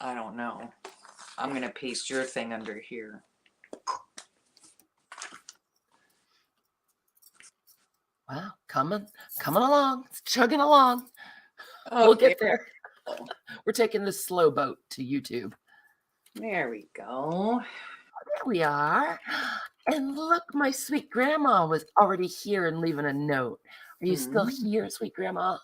I don't know. I'm going to paste your thing under here. Wow, coming along. It's chugging along. Okay. We'll get there. We're taking this slow boat to YouTube. There we go. There we are. And look, my sweet grandma was already here and leaving a note. Are you still here, sweet grandma?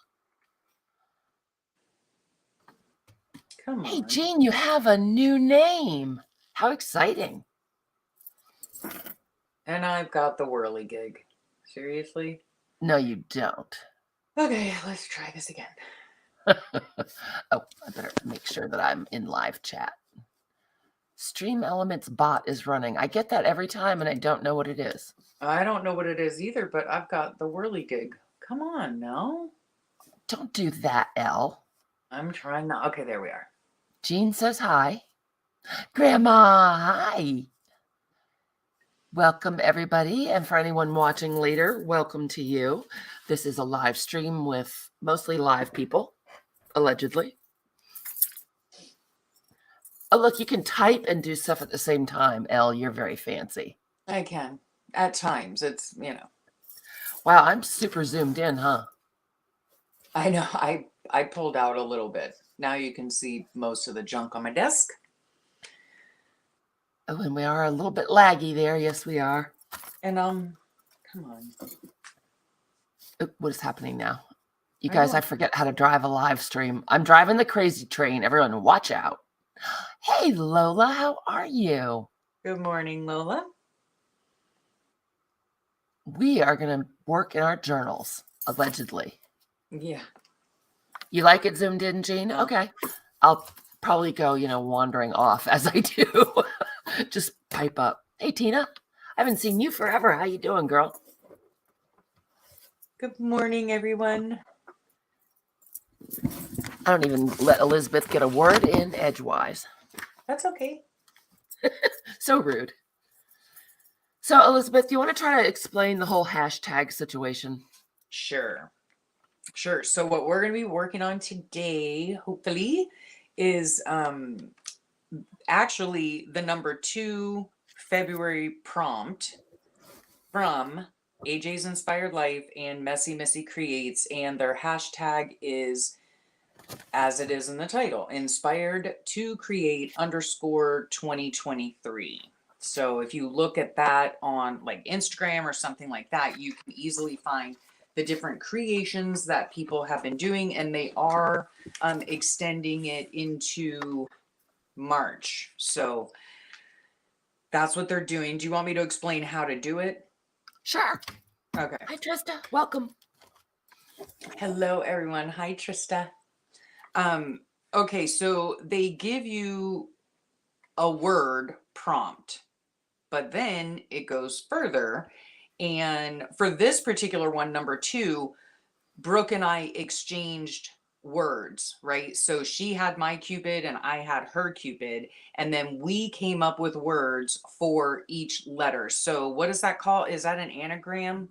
Come on. Hey, Jean, you have a new name. How exciting. And I've got the whirligig. Seriously? No, you don't. Okay, let's try this again. Oh, I better make sure that I'm in live chat. Stream Elements bot is running. I get that every time and I don't know what it is. I don't know what it is either, but I've got the whirligig. Come on, no? Don't do that, Elle. I'm trying not. Okay, there we are. Jean says hi. Grandma, hi. Welcome, everybody. And for anyone watching later, welcome to you. This is a live stream with mostly live people, allegedly. Oh, look, you can type and do stuff at the same time. Elle, you're very fancy. I can. At times, it's, Wow, I'm super zoomed in, huh? I know. I pulled out a little bit. Now you can see most of the junk on my desk. Oh, and we are a little bit laggy there. Yes, we are. And come on. Oh, what is happening now? You guys, I forget how to drive a live stream. I'm driving the crazy train. Everyone, watch out. Hey, Lola, how are you? Good morning, Lola. We are going to work in our journals, allegedly. Yeah. You like it zoomed in, Jean? Okay. I'll probably go, wandering off as I do. Just pipe up. Hey, Tina. I haven't seen you forever. How you doing, girl? Good morning, everyone. I don't even let Elizabeth get a word in edgewise. That's okay. So rude. So, Elizabeth, do you want to try to explain the whole hashtag situation? Sure. So what we're going to be working on today, hopefully, is actually the number 2 February prompt from AJ's Inspired Life and Messy Missy Creates, and their hashtag is, as it is in the title, inspired to create _2023. So if you look at that on like Instagram or something like that, you can easily find the different creations that people have been doing, and they are extending it into March. So that's what they're doing. Do you want me to explain how to do it? Sure. Okay. Hi, Trista. Welcome. Hello, everyone. Hi, Trista. Okay, so they give you a word prompt, but then it goes further. And for this particular one, number 2, Brooke and I exchanged words, right? So she had my Cupid and I had her Cupid, and then we came up with words for each letter. So what is that called? Is that an anagram?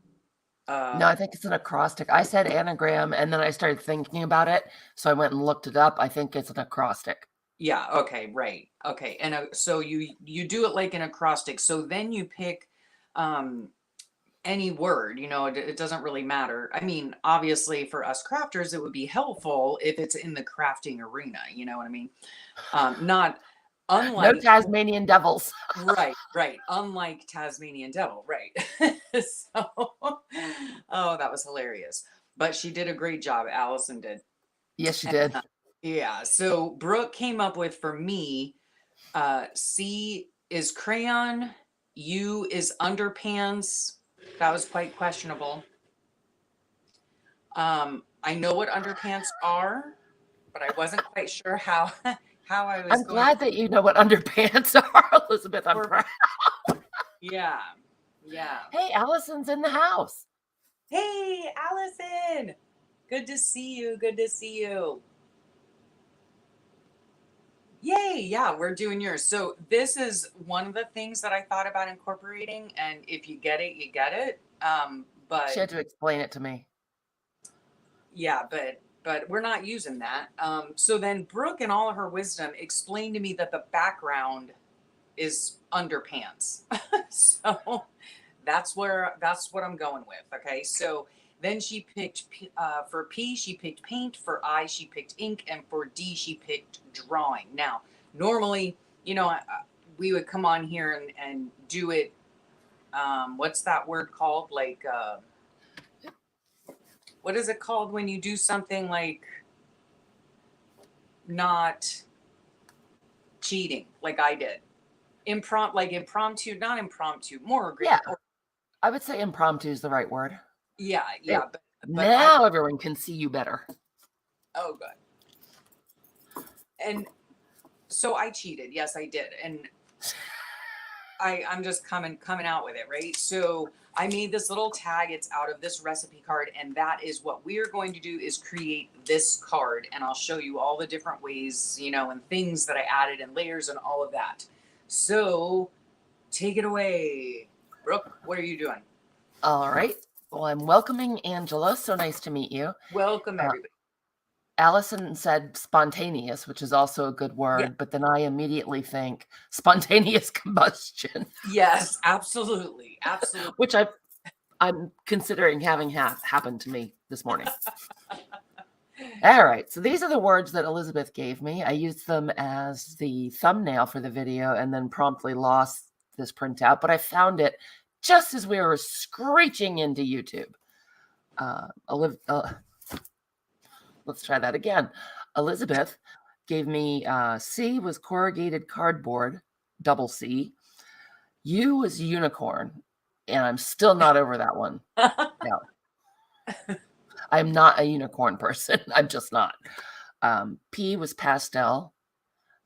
No, I think it's an acrostic. I said anagram, and then I started thinking about it, so I went and looked it up. I think it's an acrostic. Yeah, okay, right. Okay. And so you do it like an acrostic. So then you pick any word, it doesn't really matter. I mean, obviously for us crafters, it would be helpful if it's in the crafting arena, you know what I mean? Not unlike no Tasmanian devils. right. Unlike Tasmanian devil, right. So, oh, that was hilarious. But she did a great job. Allison did. Yes, she did. Yeah. So Brooke came up with, for me, C is crayon, U is underpants. That was quite questionable. I know what underpants are, but I wasn't quite sure how I was I'm going. glad that you know what underpants are, Elizabeth. I'm proud. Yeah. Hey, Allison's in the house. Hey, Allison. Good to see you. Yay. Yeah, we're doing yours. So this is one of the things that I thought about incorporating, and if you get it, you get it. But she had to explain it to me. yeah, but but we're not using that. So then Brooke, in all of her wisdom, explained to me that the background is underpants. So that's what I'm going with. Okay. So then she picked, for P, she picked paint. For I, she picked ink. And for D, she picked drawing. Now, normally, we would come on here and do it. What's that word called? Like, what is it called when you do something like not cheating, like I did? Impromptu, not impromptu, more Yeah, agreement. I would say impromptu is the right word. Yeah, It- but now everyone can see you better. oh, good. And so I cheated. Yes, I did. And I'm just coming out with it, right? So I made this little tag. It's out of this recipe card, and that is what we are going to do is create this card, and I'll show you all the different ways, and things that I added and layers and all of that. So take it away, Brooke. What are you doing? All right. Well, I'm welcoming Angela. So nice to meet you. Welcome, everybody. Allison said spontaneous, which is also a good word, Yeah. but then I immediately think spontaneous combustion. Yes, absolutely, absolutely. Which I'm considering having happened to me this morning. All right, so these are the words that Elizabeth gave me. I used them as the thumbnail for the video and then promptly lost this printout, but I found it just as we were screeching into YouTube. Let's try that again. Elizabeth gave me C was corrugated cardboard, double C. U was unicorn, and I'm still not over that one. No. I'm not a unicorn person. I'm just not. P was pastel.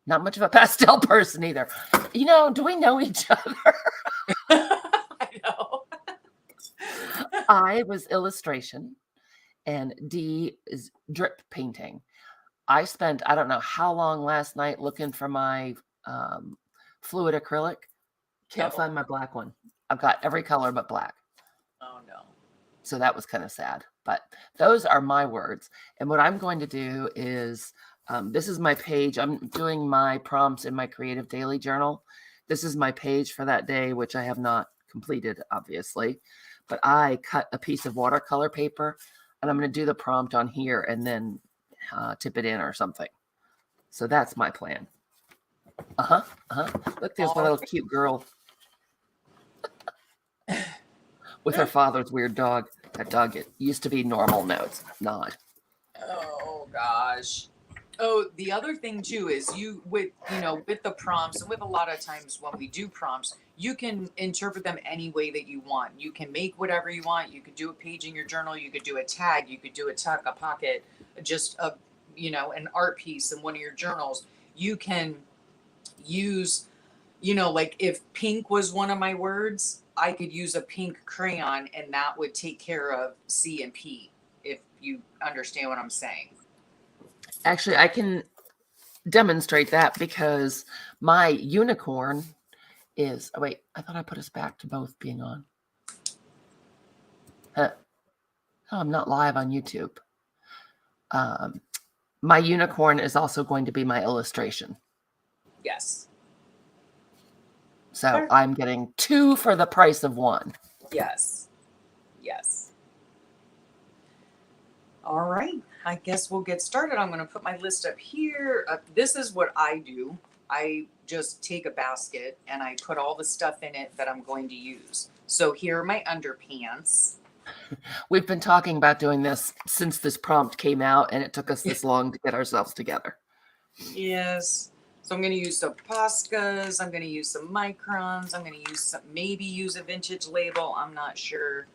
Not much of a pastel person either. Do we know each other? I know. I was illustration, and D is drip painting. I spent, I don't know how long last night looking for my fluid acrylic. Can't find my black one. I've got every color but black. Oh, no. So that was kind of sad. But those are my words. And what I'm going to do is, this is my page. I'm doing my prompts in my Creative Daily Journal. This is my page for that day, which I have not completed, obviously. But I cut a piece of watercolor paper, and I'm going to do the prompt on here and then tip it in or something. So that's my plan. Look, there's my little cute girl with her father's weird dog. That dog, it used to be normal. Now it's not. Oh, gosh. Oh, the other thing too is with the prompts, and with a lot of times when we do prompts, you can interpret them any way that you want. You can make whatever you want. You could do a page in your journal. You could do a tag. You could do a tuck, a pocket, just an art piece in one of your journals. You can use, like if pink was one of my words, I could use a pink crayon and that would take care of C and P, if you understand what I'm saying. Actually, I can demonstrate that because my unicorn is, oh wait, I thought I put us back to both being on. Oh, I'm not live on YouTube. My unicorn is also going to be my illustration. Yes. So I'm getting 2 for the price of 1. Yes. Yes. All right. I guess we'll get started. I'm going to put my list up here. This is what I do. I just take a basket and I put all the stuff in it that I'm going to use. So here are my underpants. We've been talking about doing this since this prompt came out, and it took us this long to get ourselves together. Yes. So I'm going to use some Poscas. I'm going to use some microns. I'm going to maybe use a vintage label. I'm not sure.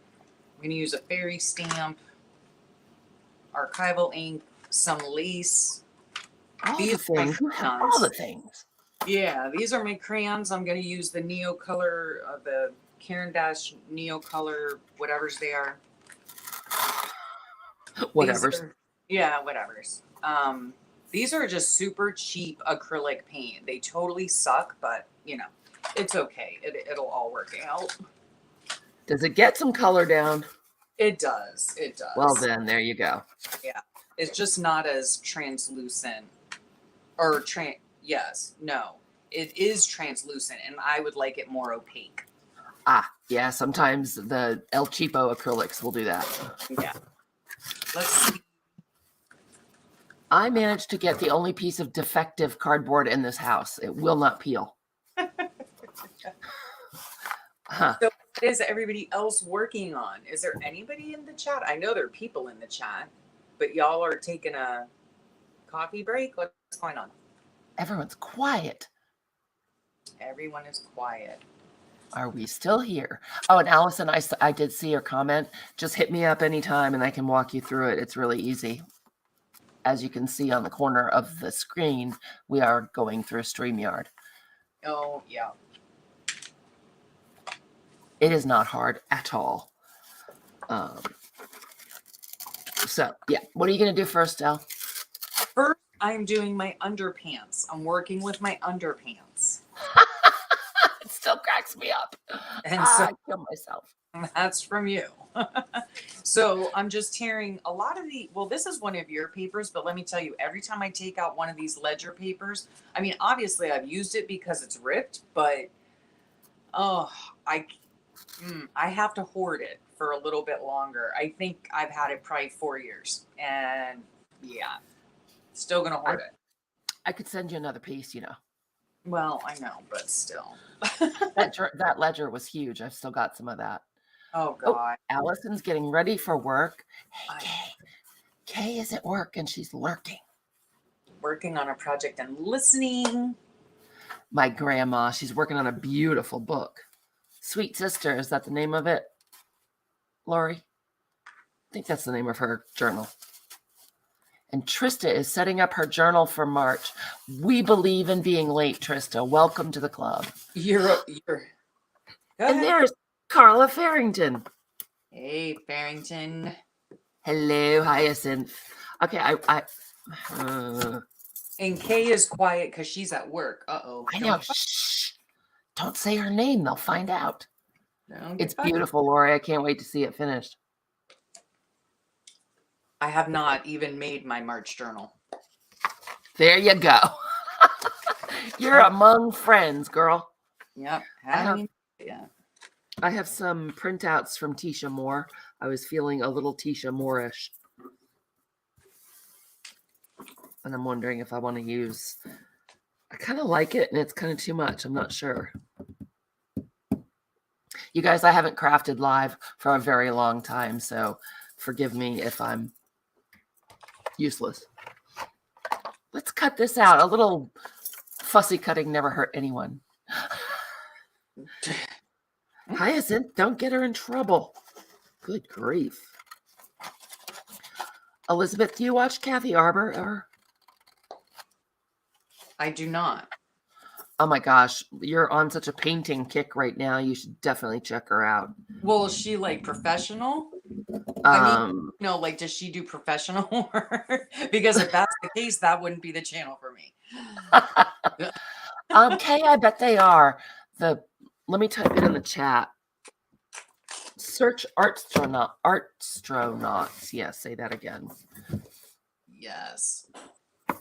I'm going to use a fairy stamp, archival ink, some lace. All the things. Yeah, these are my crayons. I'm going to use the Neo Color, the Caran d'Ache Neo Color, whatever's they are. Whatever's. Whatever's. These are just super cheap acrylic paint. They totally suck, but it's okay. It'll all work out. Does it get some color down? It does. It does. Well, then there you go. Yeah. It's just not as translucent or yes, no. It is translucent and I would like it more opaque. Ah, yeah, sometimes the El Cheapo acrylics will do that. Yeah. Let's see. I managed to get the only piece of defective cardboard in this house. It will not peel. Huh. So what is everybody else working on? Is there anybody in the chat? I know there are people in the chat, but y'all are taking a coffee break? What's going on? Everyone's quiet. Everyone is quiet. Are we still here? Oh, and Allison, I did see your comment. Just hit me up anytime and I can walk you through it. It's really easy. As you can see on the corner of the screen, we are going through StreamYard. Oh, yeah. It is not hard at all. So, yeah. What are you going to do first, Elle? First, I'm doing my underpants. I'm working with my underpants. It still cracks me up. And so I kill myself. that's from you. So I'm just tearing a lot of well, this is one of your papers, but let me tell you, every time I take out one of these ledger papers, I mean, obviously I've used it because it's ripped, but oh, I have to hoard it for a little bit longer. I think I've had it probably 4 years, and yeah, still gonna hoard it. I could send you another piece, you know. Well, I know, but still. That ledger was huge. I've still got some of that. Oh God. Allison's getting ready for work. Hey, Kay is at work and she's lurking. Working on a project and listening. My grandma, she's working on a beautiful book. Sweet Sister, is that the name of it? Lori? I think that's the name of her journal. And Trista is setting up her journal for March. We believe in being late, Trista. Welcome to the club. You're And there's Carla Farrington. Hey, Farrington. Hello, Hyacinth. Okay, And Kay is quiet because she's at work. Uh-oh. I know. Shh. Don't say her name. They'll find out. It's Goodbye. beautiful, Lori. I can't wait to see it finished. I have not even made my March journal. There you go. You're among friends, girl. Yep. I have some printouts from Tisha Moore. I was feeling a little Tisha Moore-ish. And I'm wondering if I want to use... I kind of like it, and it's kind of too much. I'm not sure. You guys, I haven't crafted live for a very long time, so forgive me if I'm useless. Let's cut this out. A little fussy cutting never hurt anyone. Hyacinth, don't get her in trouble. Good grief. Elizabeth, do you watch Kathy Arbor ever? I do not. Oh my gosh, you're on such a painting kick right now. You should definitely check her out. Well, is she like professional? I mean, like, does she do professional work? Because if that's the case, that wouldn't be the channel for me. Kay, I bet they are. Let me type it in the chat. Search Artstronauts. Yes, say that again. Yes.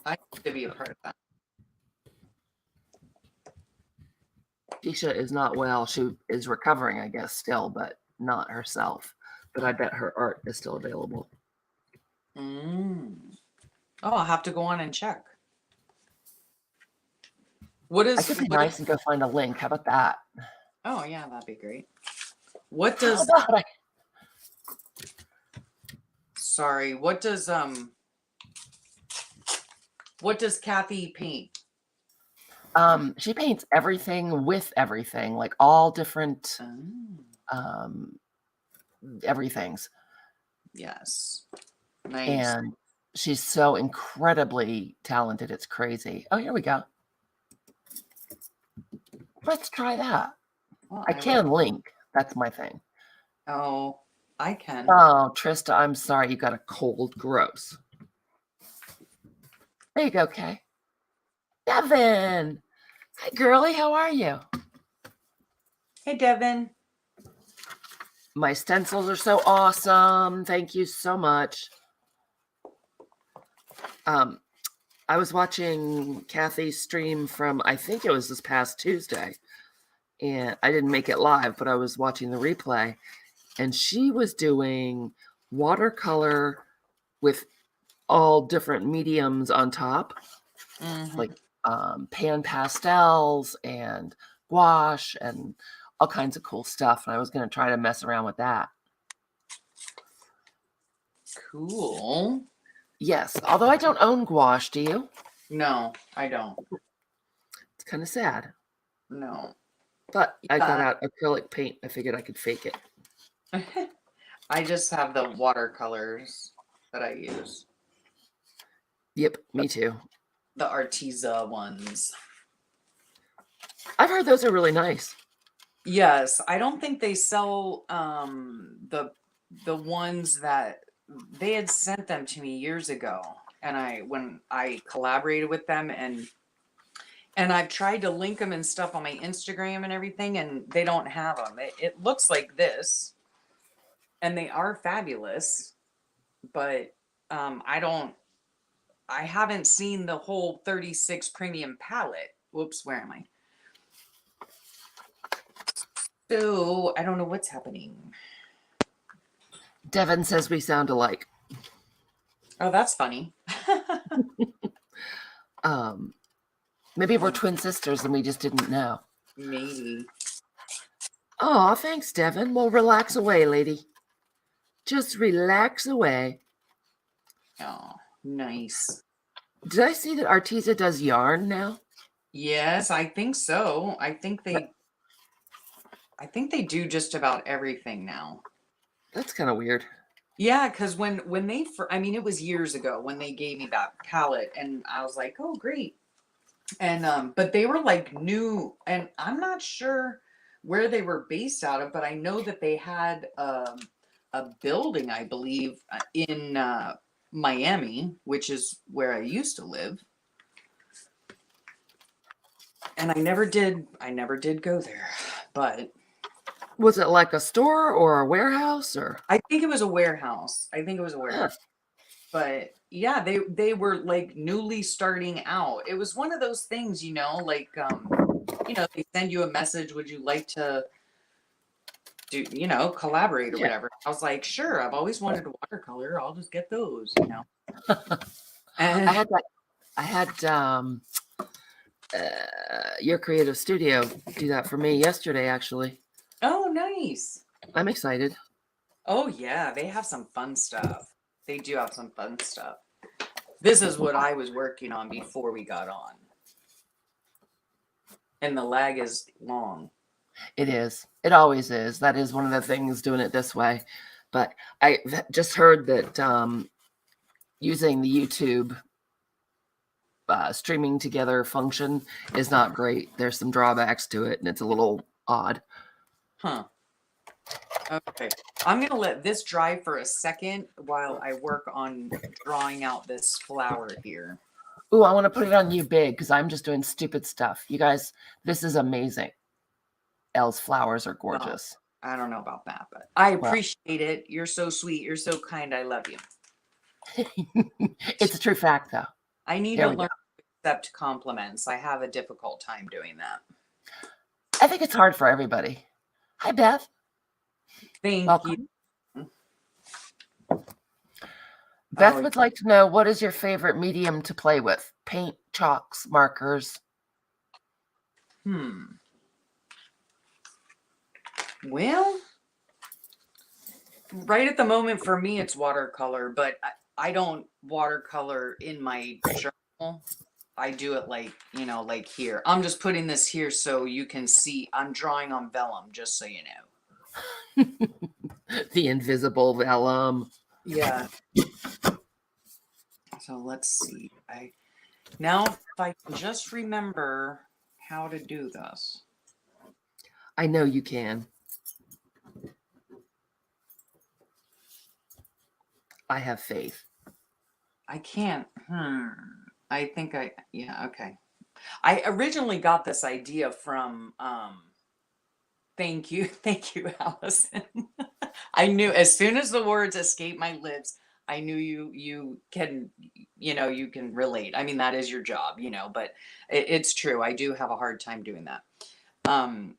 I need to be a part of that. Tisha is not well. She is recovering, I guess, still, but not herself. But I bet her art is still available. Oh, I'll have to go on and check. I could be nice and go find a link. How about that? Oh, yeah, that'd be great. What does... Sorry, what does Kathy paint? She paints everything with everything, like all different everythings. Yes. Nice. And she's so incredibly talented. It's crazy. Oh, here we go. Let's try that. Well, I can link. That's my thing. Oh, I can. Oh, Trista, I'm sorry you got a cold. Gross. There you go, Kay. Devin. Hi, girlie. How are you? Hey, Devin. My stencils are so awesome. Thank you so much. Um, I was watching Kathy's stream from, I think it was this past Tuesday, and I didn't make it live, but I was watching the replay, and she was doing watercolor with all different mediums on top, like pan pastels and gouache and all kinds of cool stuff. And I was going to try to mess around with that. Cool. Yes, although I don't own gouache, do you? No, I don't. It's kind of sad. No. But I got Yeah. out acrylic paint. I figured I could fake it. I just have the watercolors that I use. Yep, me too. The Arteza ones. I've heard those are really nice. Yes, I don't think they sell the ones that they had sent them to me years ago, and when I collaborated with them, and I've tried to link them and stuff on my Instagram and everything, and they don't have them. It looks like this, and they are fabulous, but I haven't seen the whole 36 premium palette. Whoops, where am I? So I don't know what's happening. Devin says we sound alike. Oh, that's funny. Maybe we're twin sisters and we just didn't know. Maybe. Oh, thanks, Devin. Well, relax away, lady. Just relax away. Oh, nice. Did I see that Arteza does yarn now? Yes, I think so. I think they do just about everything now. That's kind of weird. Yeah, because when they, I mean, it was years ago when they gave me that palette, and I was like, oh, great. And but they were like new, and I'm not sure where they were based out of, but I know that they had a building, I believe, in Miami, which is where I used to live. And I never did go there, but was it like a store or a warehouse or? I think it was a warehouse. But yeah, they were like newly starting out. It was one of those things, like they send you a message, would you like to do, collaborate or whatever. I was like, sure, I've always wanted a watercolor. I'll just get those, And I had your creative studio do that for me yesterday, actually. oh, nice. I'm excited. Oh yeah, they have some fun stuff. They do have some fun stuff. This is what I was working on before we got on. And the lag is long. It is. It always is. That is one of the things doing it this way. But I just heard that using the YouTube streaming together function is not great. There's some drawbacks to it, and it's a little odd. Huh. Okay. I'm going to let this dry for a second while I work on drawing out this flower here. Ooh, I want to put it on you big because I'm just doing stupid stuff. You guys, this is amazing. Elle's flowers are gorgeous. Oh, I don't know about that, but I appreciate it. You're so sweet. You're so kind. I love you. It's a true fact, though. I need to learn to accept compliments. I have a difficult time doing that. I think it's hard for everybody. Hi, Beth. Thank Welcome. you. Beth would like to know, what is your favorite medium to play with? Paint, chalks, markers? Well, right at the moment for me, it's watercolor, but I don't watercolor in my journal. I do it like, like here. I'm just putting this here so you can see I'm drawing on vellum, just so you know. The invisible vellum. Yeah. So let's see. Now if I can just remember how to do this. I know you can. I have faith. I can't. I think yeah, okay. I originally got this idea from, thank you, Allison. I knew as soon as the words escaped my lips, I knew you can, you can relate. I mean, that is your job, but it's true. I do have a hard time doing that. Um,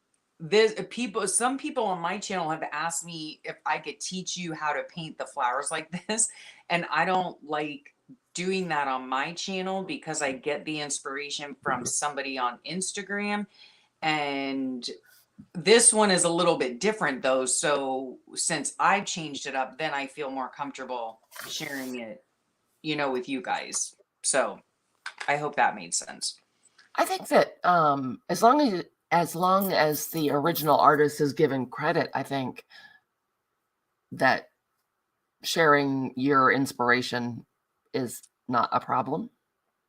some people on my channel have asked me if I could teach you how to paint the flowers like this, and I don't like doing that on my channel because I get the inspiration from somebody on Instagram, and this one is a little bit different though. So since I've changed it up, then I feel more comfortable sharing it, with you guys. So I hope that made sense. I think that as long as the original artist is given credit, I think that sharing your inspiration is not a problem.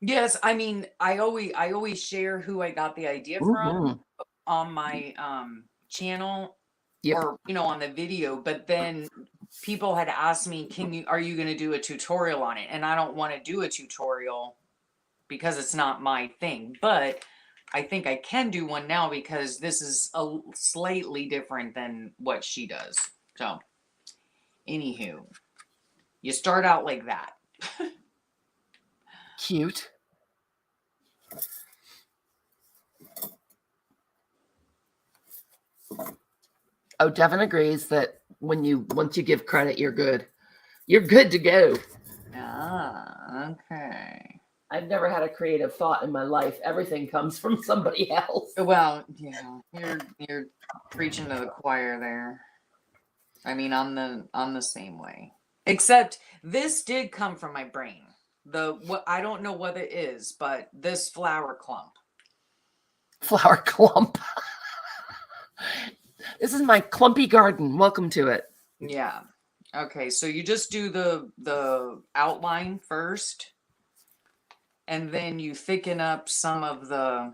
Yes, I mean, I always share who I got the idea from Mhm. on my channel, Yep. or on the video, but then people had asked me, are you going to do a tutorial on it? And I don't want to do a tutorial because it's not my thing, but I think I can do one now because this is slightly different than what she does. So anywho, you start out like that. Cute. Oh, Devin agrees that once you give credit, you're good. You're good to go. Okay. I've never had a creative thought in my life. Everything comes from somebody else. Well, yeah, you're preaching to the choir there. I mean, on the same way. Except this did come from my brain. What I don't know what it is, but this flower clump. Flower clump. This is my clumpy garden. Welcome to it. Yeah. Okay, so you just do the outline first, and then you thicken up some of the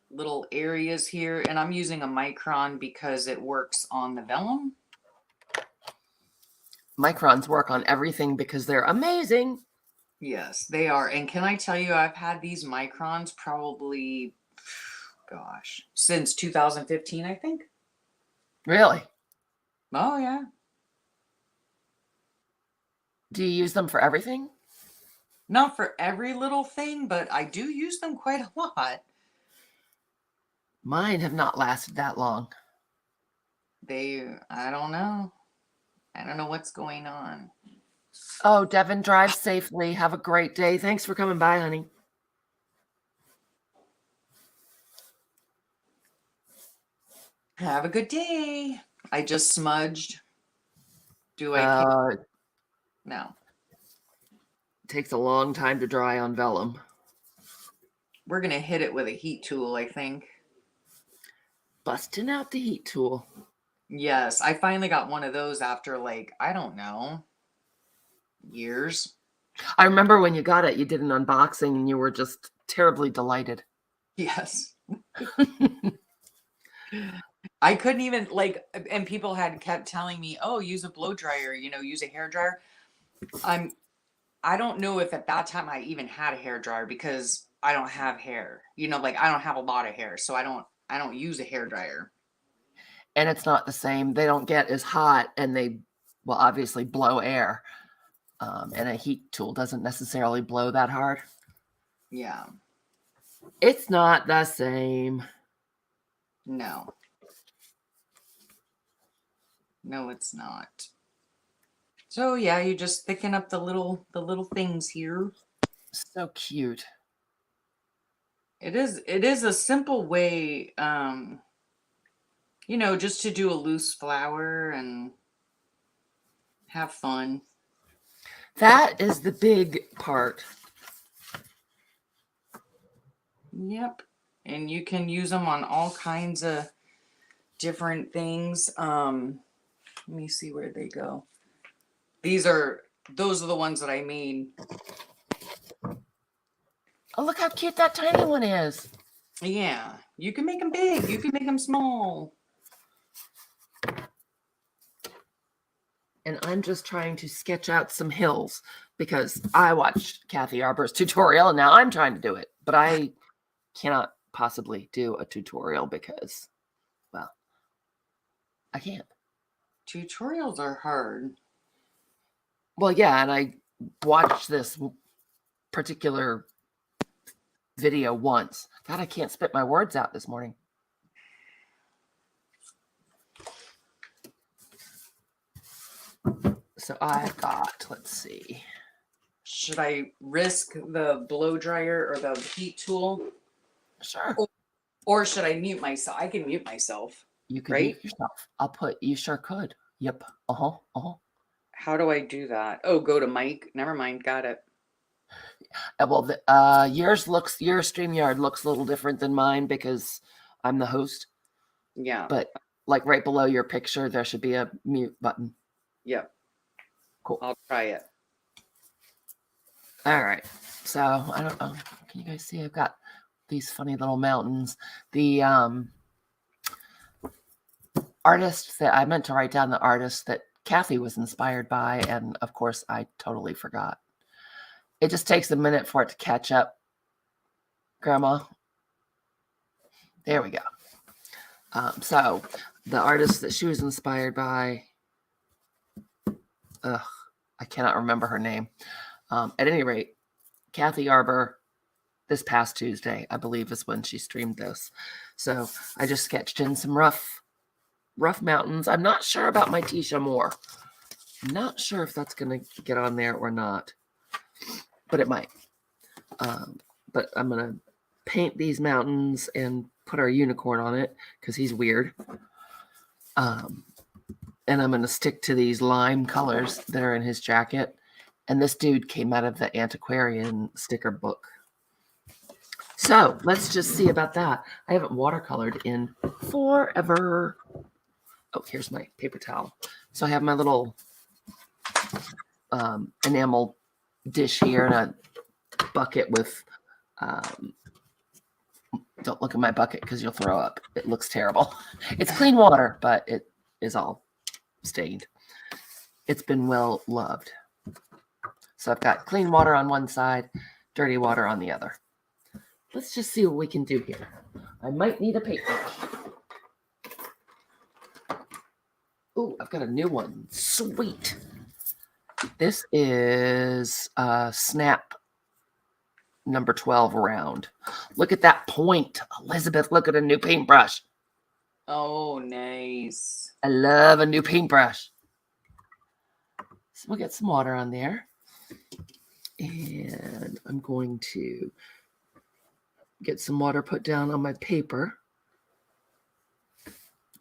little areas here, and I'm using a micron because it works on the vellum. Microns work on everything because they're amazing. Yes, they are. And can I tell you, I've had these microns probably, gosh, since 2015, I think. Really? Oh, yeah. Do you use them for everything? Not for every little thing, but I do use them quite a lot. Mine have not lasted that long. I don't know. I don't know what's going on. Oh, Devin, drive safely. Have a great day. Thanks for coming by, honey. Have a good day. I just smudged. Do I care? It No. takes a long time to dry on vellum. We're going to hit it with a heat tool, I think. Busting out the heat tool. Yes, I finally got one of those after, I don't know, years. I remember when you got it, you did an unboxing and you were just terribly delighted. Yes. I couldn't even and people had kept telling me, "Oh, use a blow dryer, use a hair dryer." I don't know if at that time I even had a hair dryer because I don't have hair. I don't have a lot of hair, so I don't use a hair dryer. And it's not the same. They don't get as hot and they will obviously blow air. And a heat tool doesn't necessarily blow that hard. Yeah. It's not the same. No. No, it's not. So yeah, you just thicken up the little things here. So cute. It is a simple way, just to do a loose flower and have fun. That is the big part. Yep. And you can use them on all kinds of different things. Let me see where they go. Those are the ones that I made. Oh, look how cute that tiny one is. Yeah. You can make them big. You can make them small. And I'm just trying to sketch out some hills because I watched Kathy Arbor's tutorial and now I'm trying to do it. But I cannot possibly do a tutorial because, well, I can't. Tutorials are hard. Well, yeah, and I watched this particular video once. God, I can't spit my words out this morning. So I've got, let's see. Should I risk the blow dryer or the heat tool? Sure. Or should I mute myself? I can mute myself. You could Right? mute yourself. You sure could. Yep. How do I do that? Oh, go to mic. Never mind. Got it. Well, your StreamYard looks a little different than mine because I'm the host. Yeah. But like right below your picture, there should be a mute button. Yep. Cool. I'll try it. All right. So I don't know. Can you guys see? I've got these funny little mountains. The artist that I meant to write down, the artist that Kathy was inspired by, and of course I totally forgot. It just takes a minute for it to catch up, Grandma. There we go. So the artist that she was inspired by, I cannot remember her name. At any rate, Kathy Arbor, this past Tuesday, I believe, is when she streamed this. So I just sketched in some rough mountains. I'm not sure about my Tisha Moore. I'm not sure if that's going to get on there or not, but it might. But I'm going to paint these mountains and put our unicorn on it because he's weird. And I'm going to stick to these lime colors that are in his jacket. And this dude came out of the antiquarian sticker book. So let's just see about that. I haven't watercolored in forever. Oh, here's my paper towel. So I have my little enamel dish here and a bucket with, don't look at my bucket because you'll throw up. It looks terrible. It's clean water, but it is all stained. It's been well loved. So I've got clean water on one side, dirty water on the other. Let's just see what we can do here. I might need a paintbrush. Ooh, I've got a new one. Sweet. This is Snap number 12 round. Look at that point. Elizabeth, look at a new paintbrush. Oh, nice. I love a new paintbrush. So we'll get some water on there. And I'm going to get some water put down on my paper.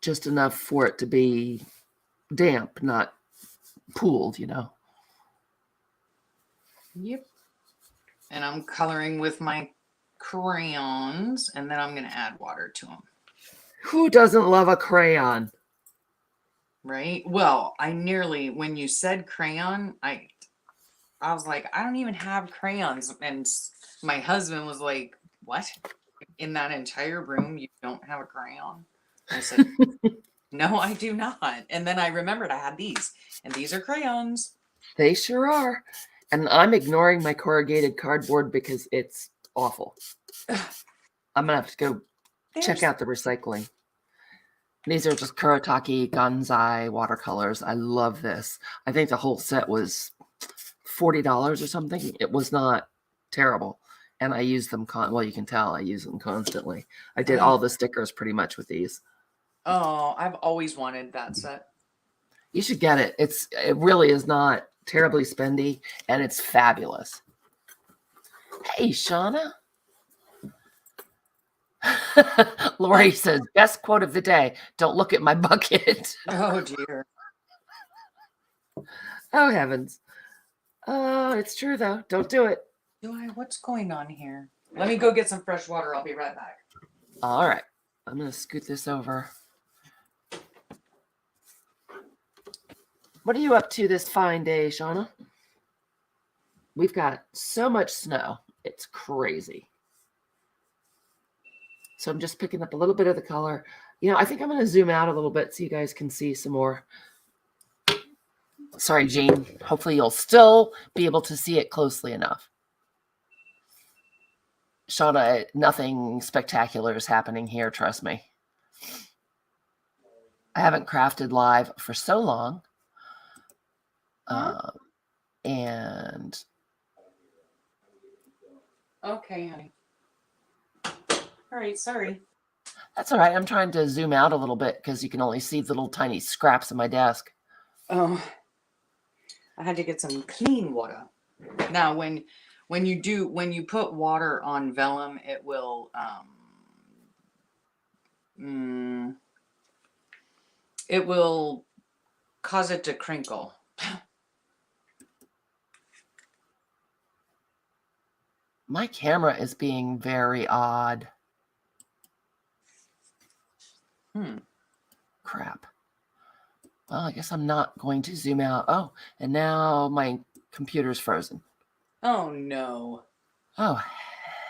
Just enough for it to be damp, not pooled, you know. Yep. And I'm coloring with my crayons, and then I'm going to add water to them. Who doesn't love a crayon? Right? Well, when you said crayon, I was like, I don't even have crayons. And my husband was like, what? In that entire room, you don't have a crayon? I said, no, I do not. And then I remembered I had these, and these are crayons. They sure are. And I'm ignoring my corrugated cardboard because it's awful. I'm going to have to go check out the recycling. These are just Kuretake Ganzai watercolors. I love this. I think the whole set was $40 or something. It was not terrible. And I use them, well, you can tell I use them constantly. I did all the stickers pretty much with these. Oh, I've always wanted that set. You should get it. It really is not terribly spendy, and it's fabulous. Hey, Shauna. Lori says, best quote of the day, don't look at my bucket. Oh, dear. Oh, heavens. Oh, it's true, though. Don't do it. What's going on here? Let me go get some fresh water. I'll be right back. All right. I'm going to scoot this over. What are you up to this fine day, Shauna? We've got so much snow. It's crazy. So I'm just picking up a little bit of the color. I think I'm going to zoom out a little bit so you guys can see some more. Sorry, Jean. Hopefully you'll still be able to see it closely enough. Shauna, nothing spectacular is happening here, trust me. I haven't crafted live for so long. And Okay, honey. All right, sorry. that's all right. I'm trying to zoom out a little bit because you can only see the little tiny scraps of my desk. Oh, I had to get some clean water. Now, when you put water on vellum, it will it will cause it to crinkle. My camera is being very odd. Crap. Well, I guess I'm not going to zoom out. Oh, and now my computer's frozen. Oh no. Oh,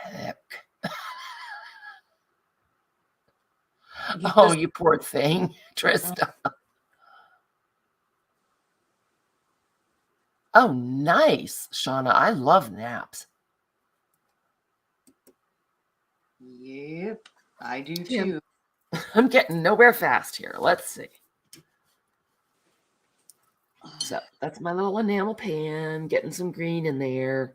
heck. Oh, you poor thing, Trista. Oh, nice, Shauna. I love naps. Yep, I do Yeah. too. I'm getting nowhere fast here. Let's see. So that's my little enamel pan, getting some green in there.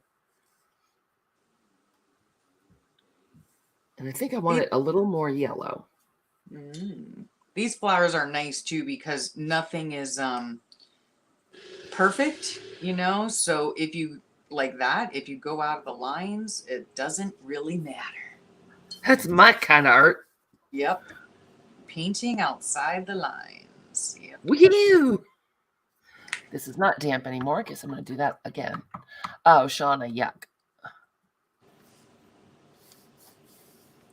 And I think I want it a little more yellow. These flowers are nice too because nothing is perfect, you know? So if you like that, if you go out of the lines, it doesn't really matter. That's my kind of art. Yep. Painting outside the lines. Yep. Woo! This is not damp anymore. I guess I'm going to do that again. Oh, Shauna, yuck.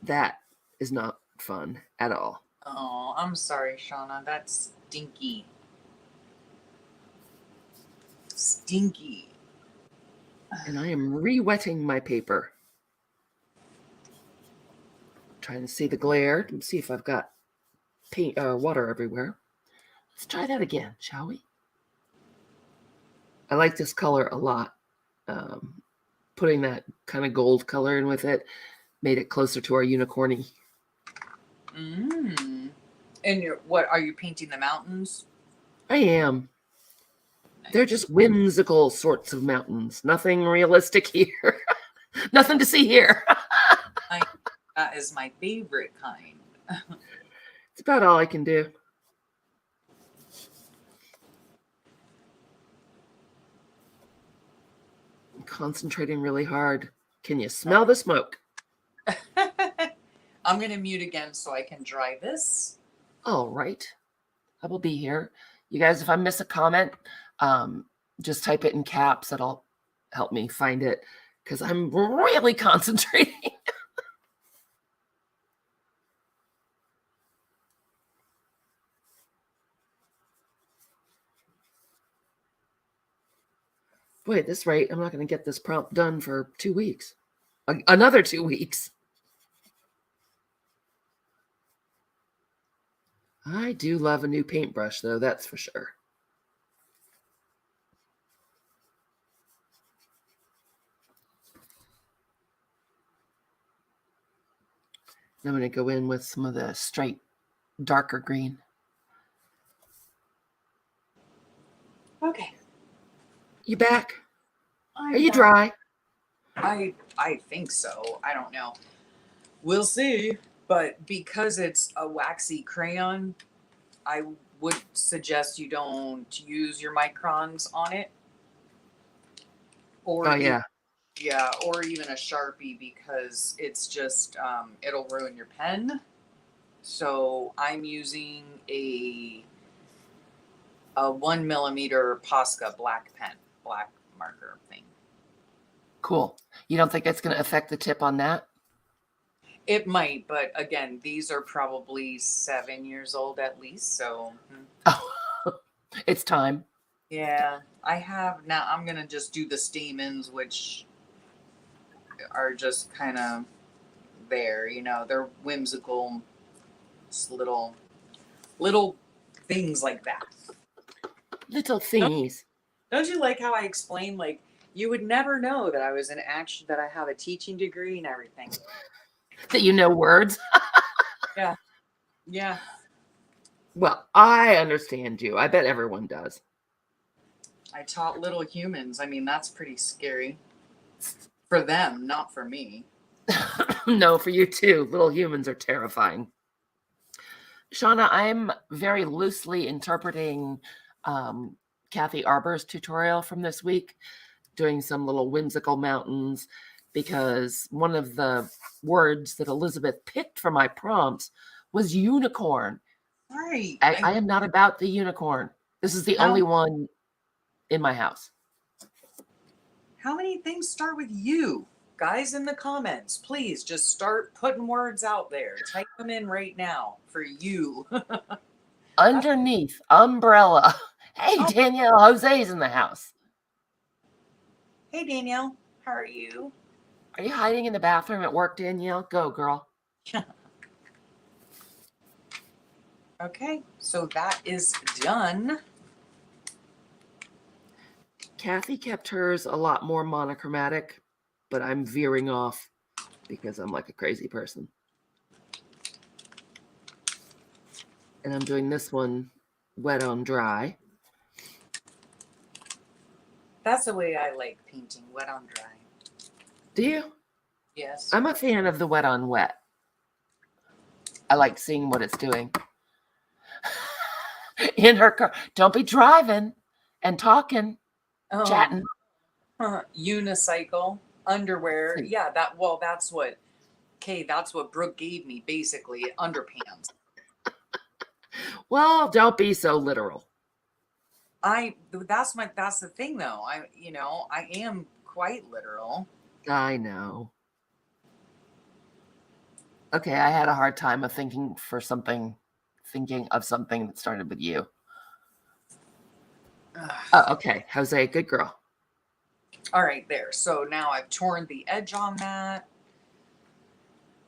That is not fun at all. Oh, I'm sorry, Shauna. That's stinky. Stinky. And I am re-wetting my paper. Trying to see the glare and see if I've got paint water everywhere. Let's try that again, shall we? I like this color a lot. Putting that kind of gold color in with it made it closer to our unicorny. And what are you painting the mountains? I am. They're just whimsical sorts of mountains. Nothing realistic here. Nothing to see here. That is my favorite kind. It's about all I can do. I'm concentrating really hard. Can you smell the smoke? I'm going to mute again so I can dry this. All right. I will be here. You guys, if I miss a comment, just type it in caps. That'll help me find it because I'm really concentrating. Boy, at this rate, I'm not going to get this prompt done for 2 weeks. Another 2 weeks. I do love a new paintbrush, though, that's for sure. I'm going to go in with some of the straight, darker green. Okay. You back? Are you dry? I think so. I don't know. We'll see. But because it's a waxy crayon, I would suggest you don't use your microns on it. Or Oh, yeah. or even a Sharpie because it's just it'll ruin your pen. So I'm using a 1mm Posca black marker thing. Cool. You don't think it's going to affect the tip on that? It might, but again, these are probably 7 years old at least. So Oh, it's time. yeah, I have now. I'm gonna just do the stamens, which are just kind of there. You know, they're whimsical, just little things like that. Little thingies. Don't you like how I explained? Like you would never know that I was in action, that I have a teaching degree and everything. That you know words? Yeah. Yeah. Well, I understand you. I bet everyone does. I taught little humans. I mean, that's pretty scary for them, not for me. No, for you too. Little humans are terrifying. Shauna, I'm very loosely interpreting Kathy Arbor's tutorial from this week, doing some little whimsical mountains, because one of the words that Elizabeth picked for my prompts was unicorn. Right. I am not about the unicorn. This is the only one in my house. How many things start with you? Guys in the comments, please just start putting words out there. Type them in right now for you. Underneath, umbrella. Hey, Oh. Danielle, Jose's in the house. Hey, Danielle. How are you? Are you hiding in the bathroom at work, Danielle? Go, girl. Okay, so that is done. Kathy kept hers a lot more monochromatic, but I'm veering off because I'm like a crazy person. And I'm doing this one wet on dry. That's the way I like painting, wet on dry. Do you? Yes. I'm a fan of the wet on wet. I like seeing what it's doing. In her car. Don't be driving and talking, chatting. Unicycle, underwear. Yeah, that's what Brooke gave me, basically, underpants. Well, don't be so literal. That's the thing though. I am quite literal. I know. Okay, I had a hard time of thinking of something that started with you. Oh, okay. Jose, good girl. All right, there. So now I've torn the edge on that.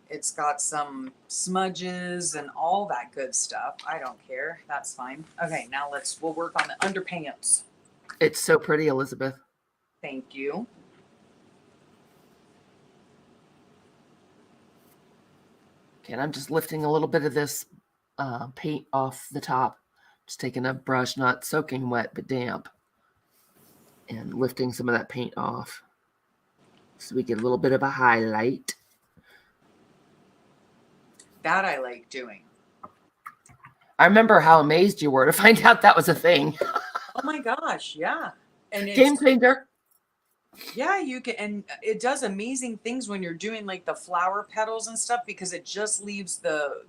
It's got some smudges and all that good stuff. I don't care. That's fine. Okay, now we'll work on the underpants. It's so pretty, Elizabeth. Thank you. Okay, and I'm just lifting a little bit of this paint off the top. Just taking a brush, not soaking wet, but damp. And lifting some of that paint off. So we get a little bit of a highlight. That I like doing. I remember how amazed you were to find out that was a thing. Oh my gosh, yeah. And it's Game changer. Yeah, you can, and it does amazing things when you're doing like the flower petals and stuff, because it just leaves the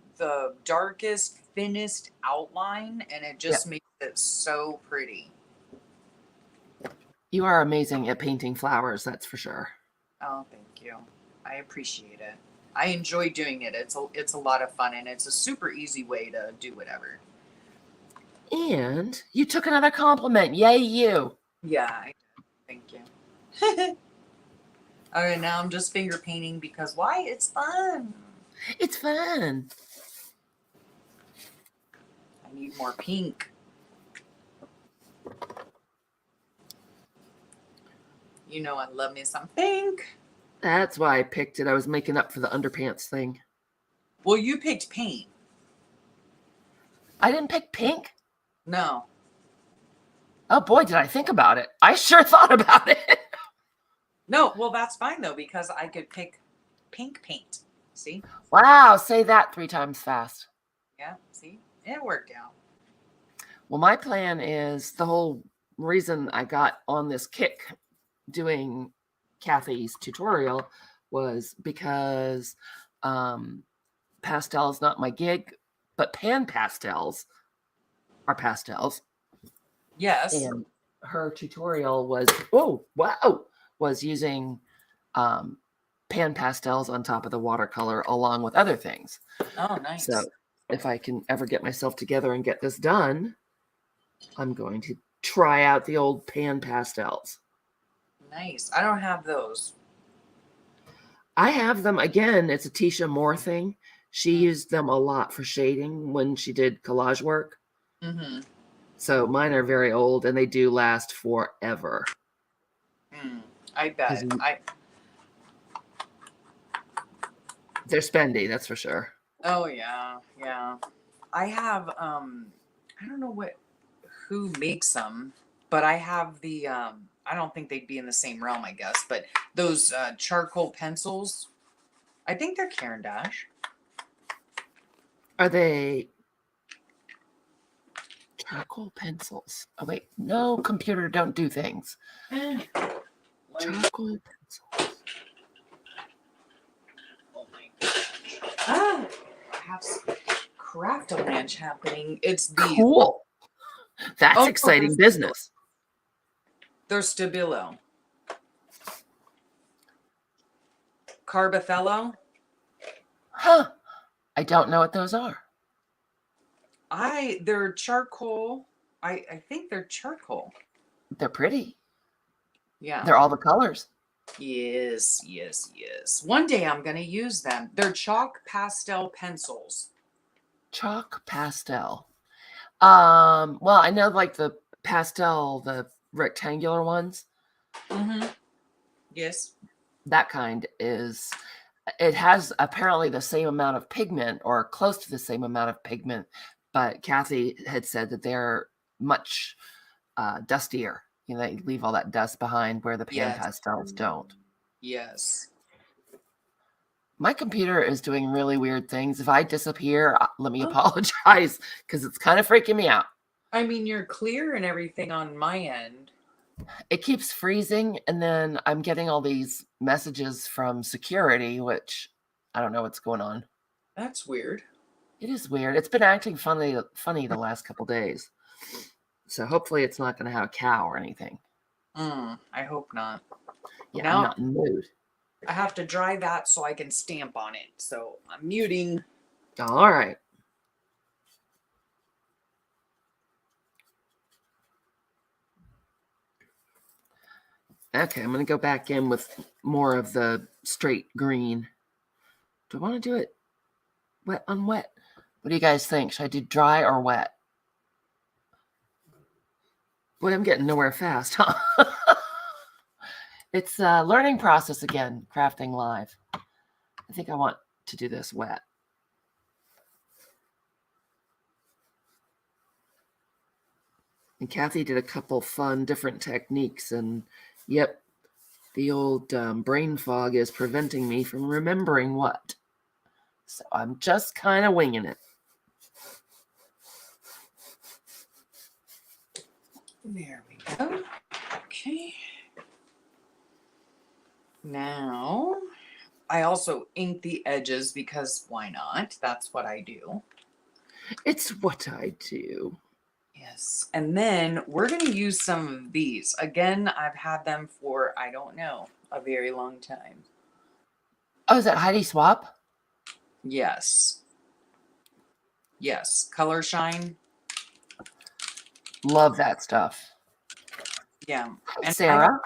darkest, thinnest outline, and it just makes it so pretty. You are amazing at painting flowers, that's for sure. Oh, thank you. I appreciate it. I enjoy doing it. It's a lot of fun, and it's a super easy way to do whatever. And you took another compliment. Yay, you. Yeah, I did. Thank you. All right, now I'm just finger painting because why? It's fun. It's fun. I need more pink. You know I love me some pink. That's why I picked it. I was making up for the underpants thing. Well, you picked paint. I didn't pick pink? No. Oh boy, did I think about it. I sure thought about it. No, well, that's fine though, because I could pick pink paint. See? Wow, say that 3 times fast. Yeah, see? It worked out. Well, my plan is, the whole reason I got on this kick doing Kathy's tutorial was because pastel is not my gig, but pan pastels are pastels. Yes. And her tutorial was, was using pan pastels on top of the watercolor along with other things. Oh, nice. So if I can ever get myself together and get this done, I'm going to try out the old pan pastels. Nice. I don't have those. I have them. Again, it's a Tisha Moore thing. She used them a lot for shading when she did collage work. Mm-hmm. So mine are very old, and they do last forever. I bet. They're spendy, that's for sure. Oh yeah, yeah. I have I don't know who makes them. but I have the I don't think they'd be in the same realm, I guess, but those charcoal pencils, I think they're Caran d'Ache. Are they charcoal pencils? Oh, wait. No, computer, don't do things. Charcoal pencils. Oh my gosh. Ah, I have some craft-a-lanch happening. It's these. Cool. That's Oh, no, exciting business. they're Stabilo. Carbothello. Huh. I don't know what those are. They're charcoal. I think they're charcoal. They're pretty. Yeah. They're all the colors. Yes, yes, yes. One day I'm gonna use them. They're chalk pastel pencils. Chalk pastel. Well, I know like the pastel, the rectangular ones. Mm-hmm. Yes. That kind is, it has apparently the same amount of pigment or close to the same amount of pigment, but Kathy had said that they're much dustier. You know, they leave all that dust behind where the pan Yes. pastels don't. Yes. My computer is doing really weird things. If I disappear, let me apologize because it's kind of freaking me out. I mean, you're clear and everything on my end. It keeps freezing, and then I'm getting all these messages from security, which I don't know what's going on. That's weird. It is weird. It's been acting funny the last couple days. So hopefully it's not going to have a cow or anything. I hope not. Yeah, Now I'm not in the mood. I have to dry that so I can stamp on it. So I'm muting. All right. Okay, I'm going to go back in with more of the straight green. Do I want to do it wet on wet? What do you guys think? Should I do dry or wet? Boy, I'm getting nowhere fast, huh? It's a learning process again, crafting live. I think I want to do this wet. And Kathy did a couple fun different techniques, and yep, the old brain fog is preventing me from remembering what. So I'm just kind of winging it. There we go. Okay. Now, I also ink the edges because why not? That's what I do. It's what I do. Yes. And then we're going to use some of these. Again, I've had them for, I don't know, a very long time. Oh, is that Heidi Swap? Yes. Yes. Color Shine. Love that stuff. Yeah. And Sarah?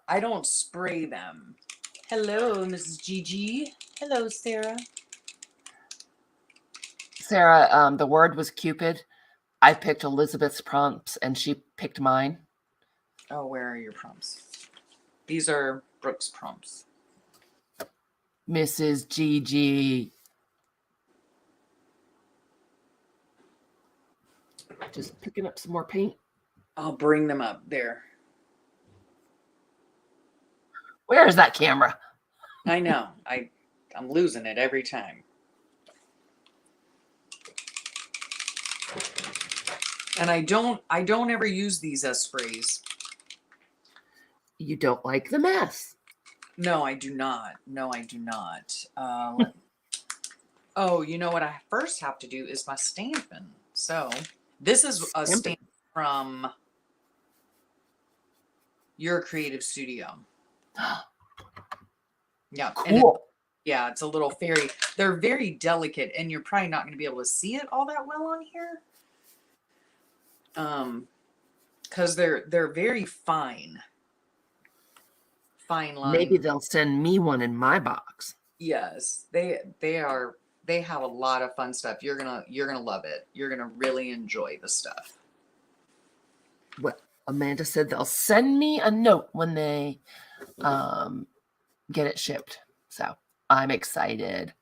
I don't spray them. Hello, Mrs. Gigi. Hello, Sarah. Sarah, the word was Cupid. I picked Elizabeth's prompts and she picked mine. Oh, where are your prompts? These are Brooke's prompts. Mrs. Gigi. Just picking up some more paint. I'll bring them up there. Where is that camera? I know. I'm losing it every time. And I don't ever use these as sprays. You don't like the mess. No, I do not. No, I do not. Oh, you know what I first have to do is my stamping. So this is a stamp from Your Creative Studio. Yeah. Cool. Yeah, it's a little fairy. They're very delicate, and you're probably not going to be able to see it all that well on here. Because they're very fine. Fine line. Maybe they'll send me one in my box. Yes, they have a lot of fun stuff. You're gonna love it. You're gonna really enjoy the stuff. Well, Amanda said they'll send me a note when they get it shipped. So I'm excited.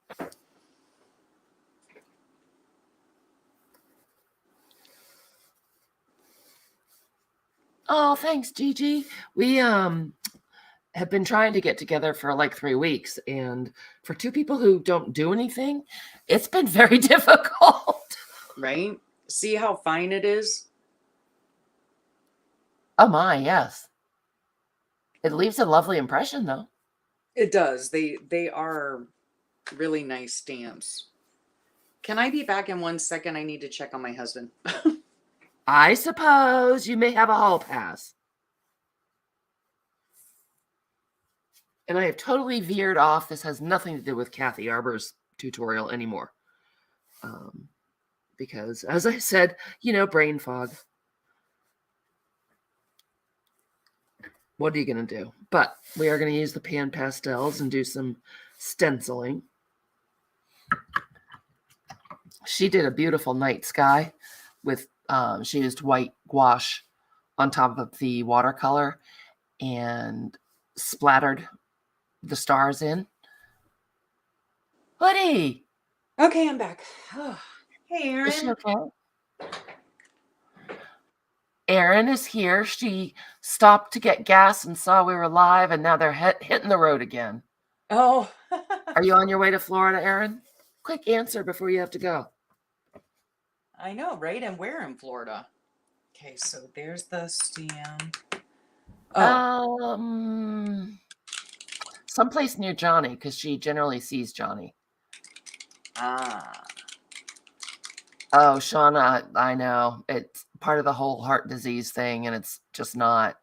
Oh, thanks, Gigi. We have been trying to get together for like 3 weeks, and for two people who don't do anything, it's been very difficult. Right? See how fine it is? Oh my, yes. It leaves a lovely impression, though. It does. They are really nice stamps. Can I be back in 1 second? I need to check on my husband. I suppose you may have a hall pass. And I have totally veered off. This has nothing to do with Kathy Arbor's tutorial anymore. Because, as I said, brain fog. What are you going to do? But we are going to use the pan pastels and do some stenciling. She did a beautiful night sky with, she used white gouache on top of the watercolor and splattered the stars in. Hoodie! Okay, I'm back. Oh, hey, Is she Aaron. okay? Erin is here. She stopped to get gas and saw we were live, and now they're hitting the road again. Oh, Are you on your way to Florida, Erin? Quick answer before you have to go. I know, right? And where in Florida? Okay, so there's the stamp. Oh, Someplace near Johnny, because she generally sees Johnny. ah. Oh, Shauna, I know. It's part of the whole heart disease thing, and it's just not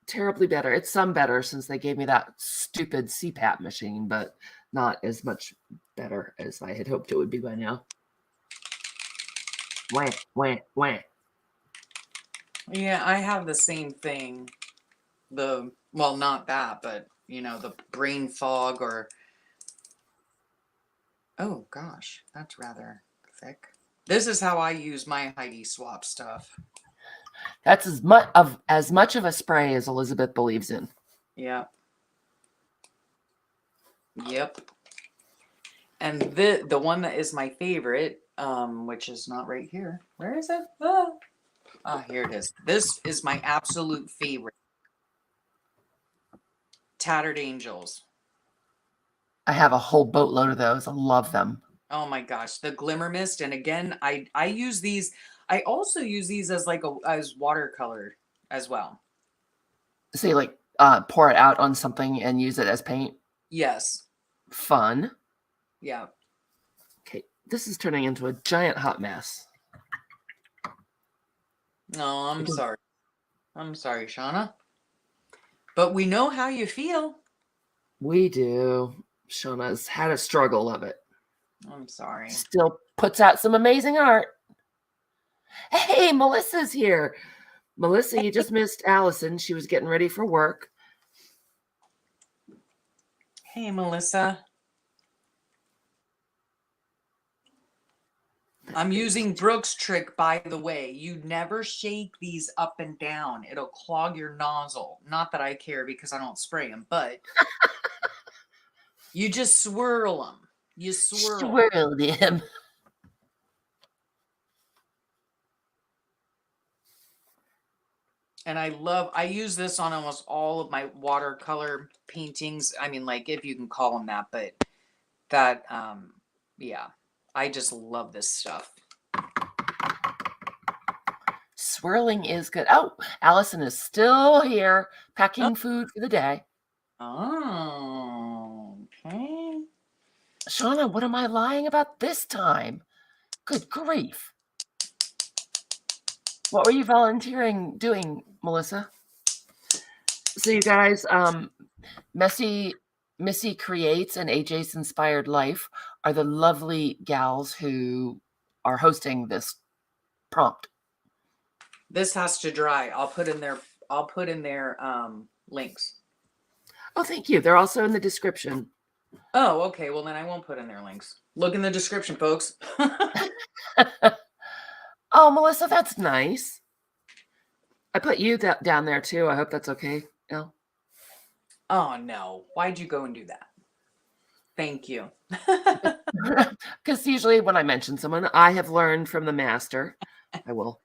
terribly better. It's some better since they gave me that stupid CPAP machine, but not as much better as I had hoped it would be by now. Wah, wah, wah. Yeah, I have the same thing. Well, not that, but the brain fog or oh gosh, that's rather thick. This is how I use my Heidi Swap stuff. That's as much of a spray as Elizabeth believes in. Yep. Yep. And the one that is my favorite, which is not right here. Where is it? Here it is. This is my absolute favorite. Tattered Angels. I have a whole boatload of those. I love them. Oh my gosh, the Glimmer Mist. And again, I use these. I also use these as as watercolor as well. Say like pour it out on something and use it as paint. Yes. Fun. Yeah. Okay, this is turning into a giant hot mess. No, I'm sorry. I'm sorry, Shauna. But we know how you feel. We do. Shauna's had a struggle of it. I'm sorry. Still puts out some amazing art. Hey, Melissa's here. Melissa, you just missed Allison. She was getting ready for work. Hey, Melissa. I'm using Brooke's trick, by the way. You never shake these up and down. It'll clog your nozzle. Not that I care because I don't spray them, but you just swirl them. You swirl 'em. Swirled him. And I use this on almost all of my watercolor paintings. I mean, like, if you can call them that, but that, yeah, I just love this stuff. Swirling is good. Oh, Allison is still here packing food for the day. Oh, okay. Shauna, what am I lying about this time? Good grief. What were you volunteering doing, Melissa? So you guys, Missy Creates and AJ's Inspired Life are the lovely gals who are hosting this prompt. This has to dry. I'll put in their links. Oh, thank you. They're also in the description. Oh, okay. Well, then I won't put in their links. Look in the description, folks. Oh, Melissa, that's nice. I put you down there too. I hope that's okay. Elle? Oh, no. Why'd you go and do that? Thank you. Because usually when I mention someone, I have learned from the master. I will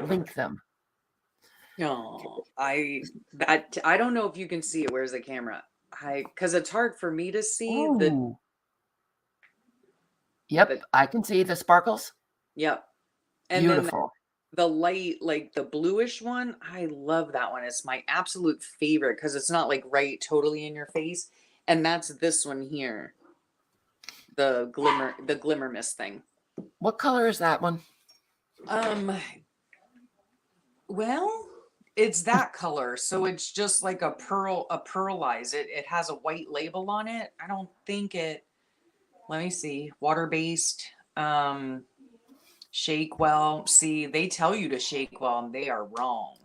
link them. No, I don't know if you can see it. Where's the camera? Because it's hard for me to see the Ooh. Yep, I can see the sparkles. Yep. And then Beautiful. the light, like the bluish one, I love that one. It's my absolute favorite because it's not like right totally in your face. And that's this one here, the glimmer mist thing. What color is that one? Well, it's that color, so it's just like a pearlize. It has a white label on it. I don't think it. Let me see. Water-based. Shake well. See, they tell you to shake well, and they are wrong.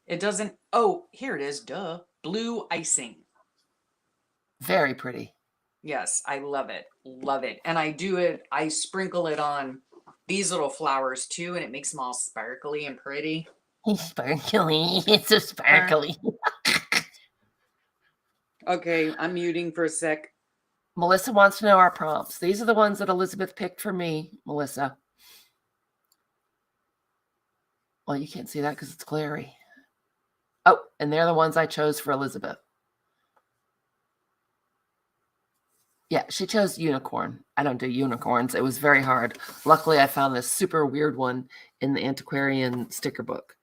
It doesn't. Oh, here it is. Duh. Blue icing. Very pretty. Yes, I love it. Love it. And I do it. I sprinkle it on these little flowers too, and it makes them all sparkly and pretty. Sparkly. It's so sparkly. Okay, I'm muting for a sec. Melissa wants to know our prompts. These are the ones that Elizabeth picked for me, Melissa. Well, you can't see that because it's glary. Oh, and they're the ones I chose for Elizabeth. Yeah, she chose unicorn. I don't do unicorns. It was very hard. Luckily, I found this super weird one in the antiquarian sticker book.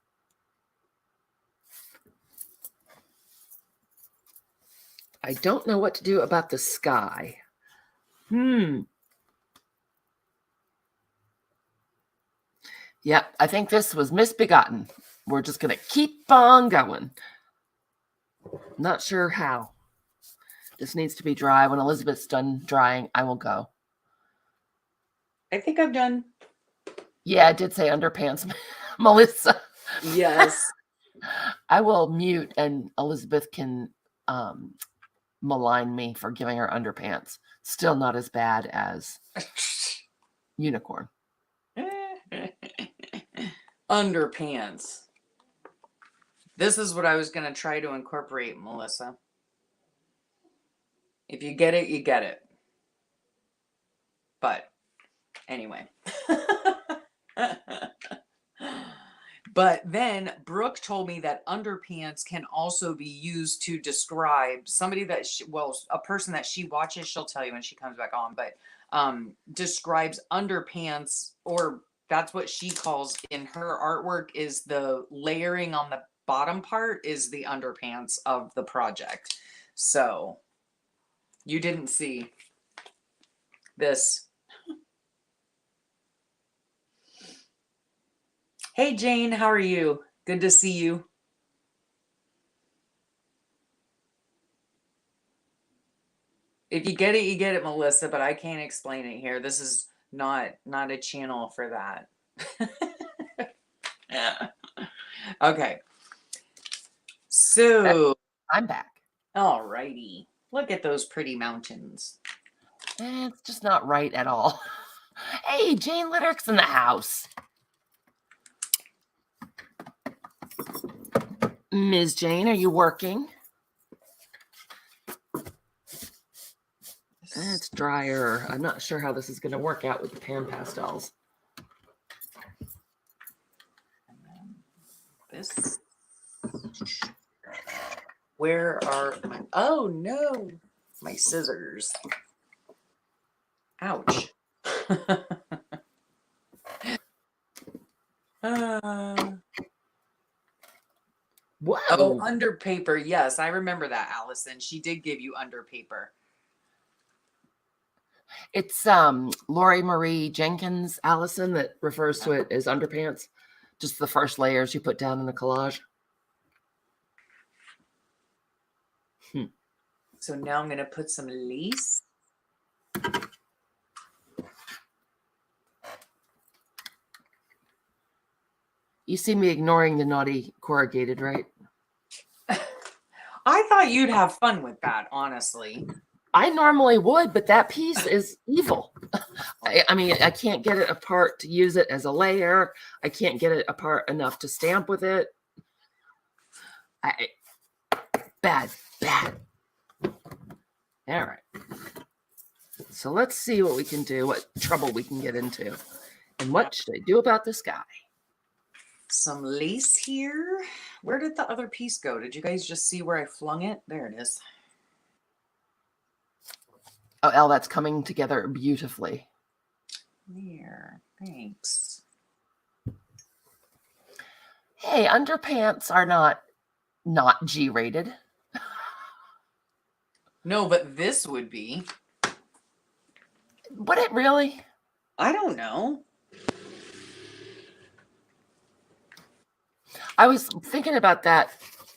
I don't know what to do about the sky. Yeah, I think this was misbegotten. We're just going to keep on going. Not sure how. This needs to be dry. When Elizabeth's done drying, I will go. I think I'm done. Yeah, I did say underpants, Melissa. Yes. I will mute and Elizabeth can malign me for giving her underpants. Still not as bad as unicorn. Underpants. This is what I was going to try to incorporate, Melissa. If you get it, you get it. But anyway. But then Brooke told me that underpants can also be used to describe somebody that a person that she watches. She'll tell you when she comes back on, but describes underpants, or that's what she calls in her artwork, is the layering on the bottom part is the underpants of the project. So you didn't see this. Hey, Jane, how are you? Good to see you. If you get it, you get it, Melissa, but I can't explain it here. This is not a channel for that. Yeah. Okay. So I'm back. All righty. Look at those pretty mountains. It's just not right at all. Hey, Jane Litterick's in the house. Ms. Jane, are you working? It's drier. I'm not sure how this is going to work out with the pan pastels. This. Where are my... Oh, no. My scissors. Ouch. Whoa. Oh, under paper. Yes, I remember that, Allison. She did give you under paper. It's Lori Marie Jenkins, Allison, that refers to it as underpants. Just the first layers you put down in the collage. So now I'm going to put some lace. You see me ignoring the naughty corrugated, right? I thought you'd have fun with that, honestly. I normally would, but that piece is evil. I mean, I can't get it apart to use it as a layer. I can't get it apart enough to stamp with it. Bad. All right. So let's see what we can do, what trouble we can get into. And what should I do about this guy? Some lace here. Where did the other piece go? Did you guys just see where I flung it? There it is. Oh, Elle, that's coming together beautifully. There. Thanks. Hey, underpants are not G-rated. No, but this would be. Would it really? I don't know. I was thinking about that,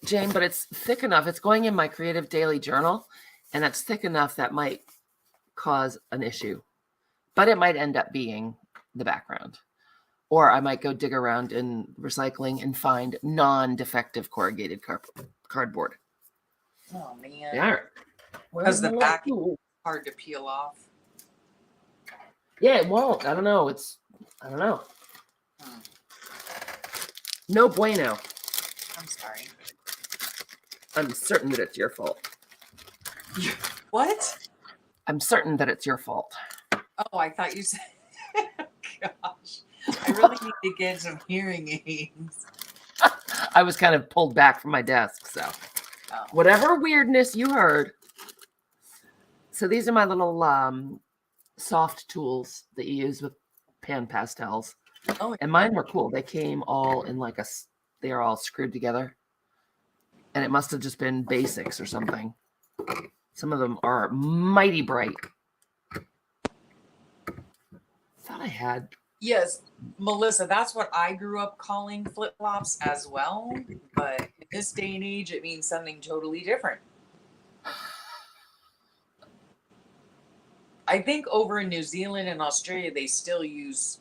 Jane, but it's thick enough. It's going in my creative daily journal, and it's thick enough that might cause an issue. But it might end up being the background. Or I might go dig around in recycling and find non-defective corrugated cardboard. Oh, man. Yeah. Because the back is hard to peel off. Yeah, it won't. I don't know. I don't know. No bueno. I'm sorry. I'm certain that it's your fault. What? I'm certain that it's your fault. Oh, I thought you said. Gosh. I really need to get some hearing aids. I was kind of pulled back from my desk, so whatever weirdness you heard. So these are my little soft tools that you use with pan pastels. Oh, and mine were cool. They came all in they are all screwed together. And it must have just been basics or something. Some of them are mighty bright. Thought I had. Yes, Melissa, that's what I grew up calling flip-flops as well. But in this day and age, it means something totally different. I think over in New Zealand and Australia, they still use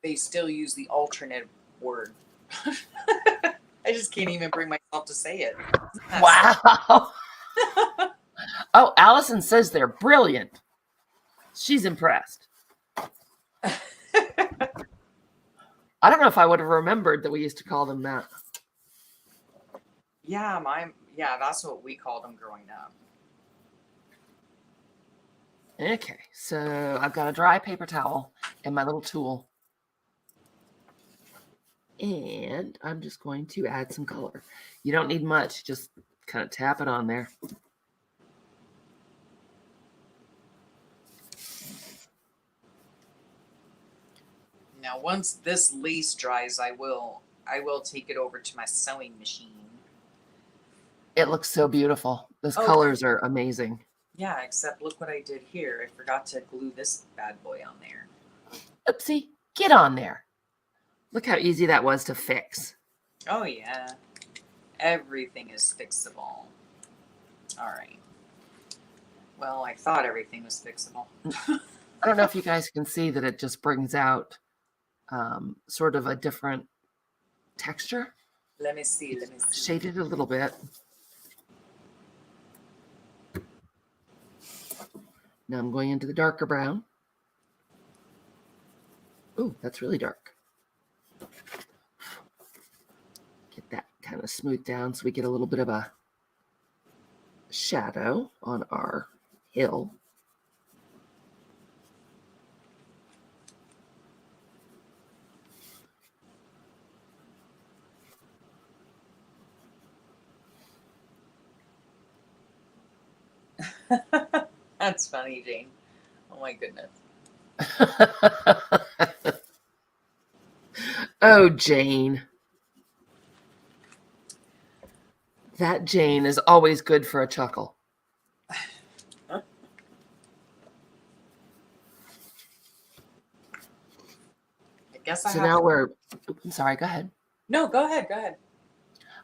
the alternate word. I just can't even bring myself to say it. Wow. Oh, Allison says they're brilliant. She's impressed. I don't know if I would have remembered that we used to call them that. Yeah, that's what we called them growing up. Okay, so I've got a dry paper towel and my little tool. And I'm just going to add some color. You don't need much, just kind of tap it on there. Now, once this lace dries, I will take it over to my sewing machine. It looks so beautiful. Those colors are amazing. Yeah, except look what I did here. I forgot to glue this bad boy on there. Oopsie, get on there. Look how easy that was to fix. Oh, yeah. Everything is fixable. All right. Well, I thought everything was fixable. I don't know if you guys can see that it just brings out sort of a different texture. Let me see. Shaded a little bit. Now I'm going into the darker brown. Ooh, that's really dark. Get that kind of smoothed down so we get a little bit of a shadow on our hill. That's funny, Jane. Oh my goodness. Oh, Jane. That Jane is always good for a chuckle. I guess so now we're. I'm sorry. Go ahead. No, go ahead. Go ahead.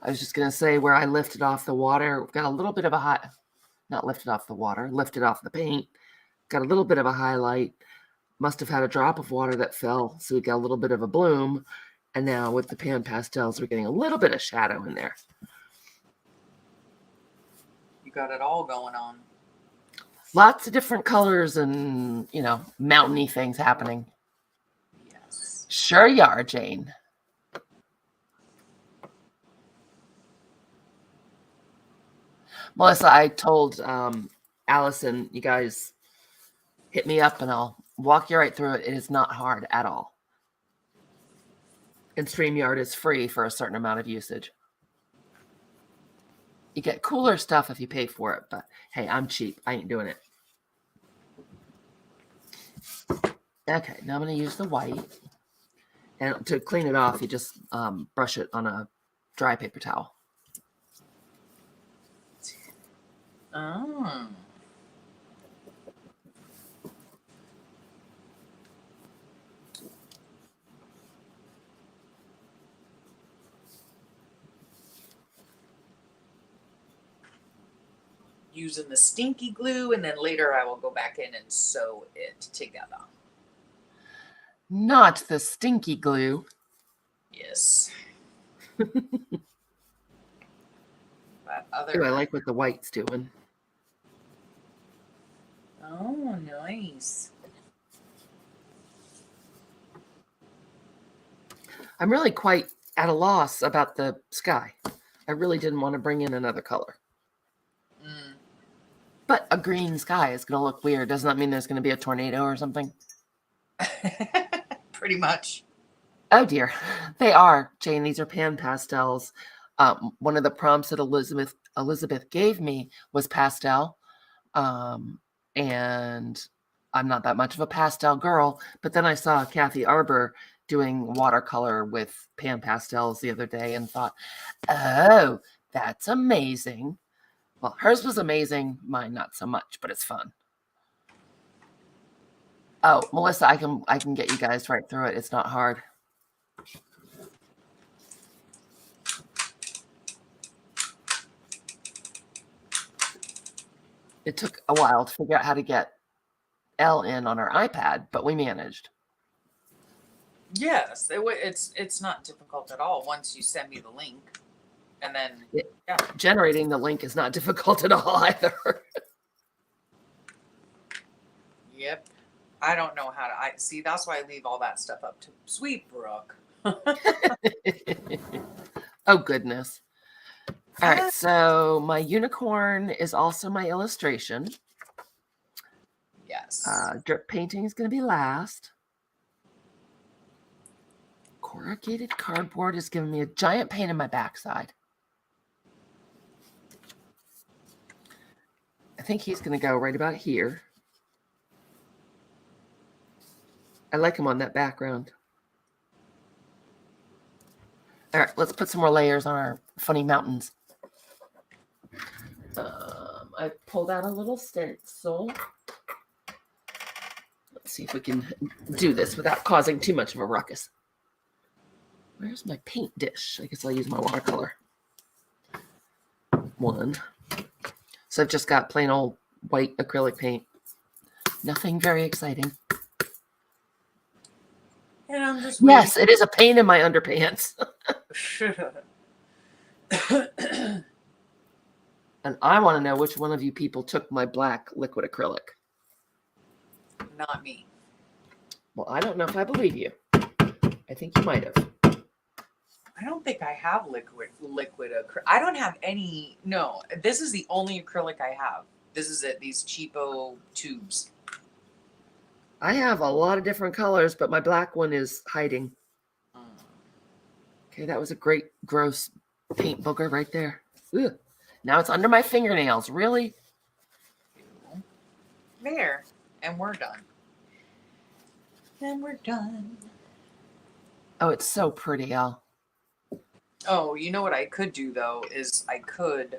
I was just gonna say where I lifted off the water. We've got a little bit of a not lifted off the water, lifted off the paint. Got a little bit of a highlight. Must have had a drop of water that fell, so we got a little bit of a bloom. And now with the pan pastels, we're getting a little bit of shadow in there. You got it all going on. Lots of different colors and, mountainy things happening. Yes. Sure you are, Jane. Melissa, I told Allison, you guys, hit me up and I'll walk you right through it. It is not hard at all. And StreamYard is free for a certain amount of usage. You get cooler stuff if you pay for it, but hey, I'm cheap. I ain't doing it. Okay, now I'm going to use the white. And to clean it off, you just brush it on a dry paper towel. Oh. Using the stinky glue, and then later I will go back in and sew it together. Not the stinky glue. Yes. But Ooh, I like what the white's doing. Oh, nice. I'm really quite at a loss about the sky. I really didn't want to bring in another color. But a green sky is going to look weird. Doesn't that mean there's going to be a tornado or something? Pretty much. Oh, dear. They are, Jane. These are pan pastels. One of the prompts that Elizabeth gave me was pastel. And I'm not that much of a pastel girl. But then I saw Kathy Arbor doing watercolor with pan pastels the other day and thought, oh, that's amazing. Well, hers was amazing. Mine not so much, but it's fun. Oh, Melissa, I can get you guys right through it. It's not hard. It took a while to figure out how to get Elle in on our iPad, but we managed. Yes, it's not difficult at all once you send me the link. And then Generating the link is not difficult at all either. Yep. I don't know how to see, that's why I leave all that stuff up to Sweet Brooke. Oh, goodness. All right, so my unicorn is also my illustration. Yes. Drip painting is going to be last. Corrugated cardboard is giving me a giant pain in my backside. I think he's going to go right about here. I like him on that background. All right, let's put some more layers on our funny mountains. I pulled out a little stencil. Let's see if we can do this without causing too much of a ruckus. Where's my paint dish? I guess I'll use my watercolor. One. So I've just got plain old white acrylic paint. Nothing very exciting. And I'm just yes, it is a pain in my underpants. And I want to know which one of you people took my black liquid acrylic. Not me. Well, I don't know if I believe you. I think you might have. I don't think I have liquid acrylic. I don't have any. No, this is the only acrylic I have. This is it. These cheapo tubes. I have a lot of different colors, but my black one is hiding. Okay, that was a great gross paint booger right there. Ugh. Now it's under my fingernails. Really? There. And we're done. And we're done. Oh, it's so pretty, Elle. Oh, you know what I could do, though, is I could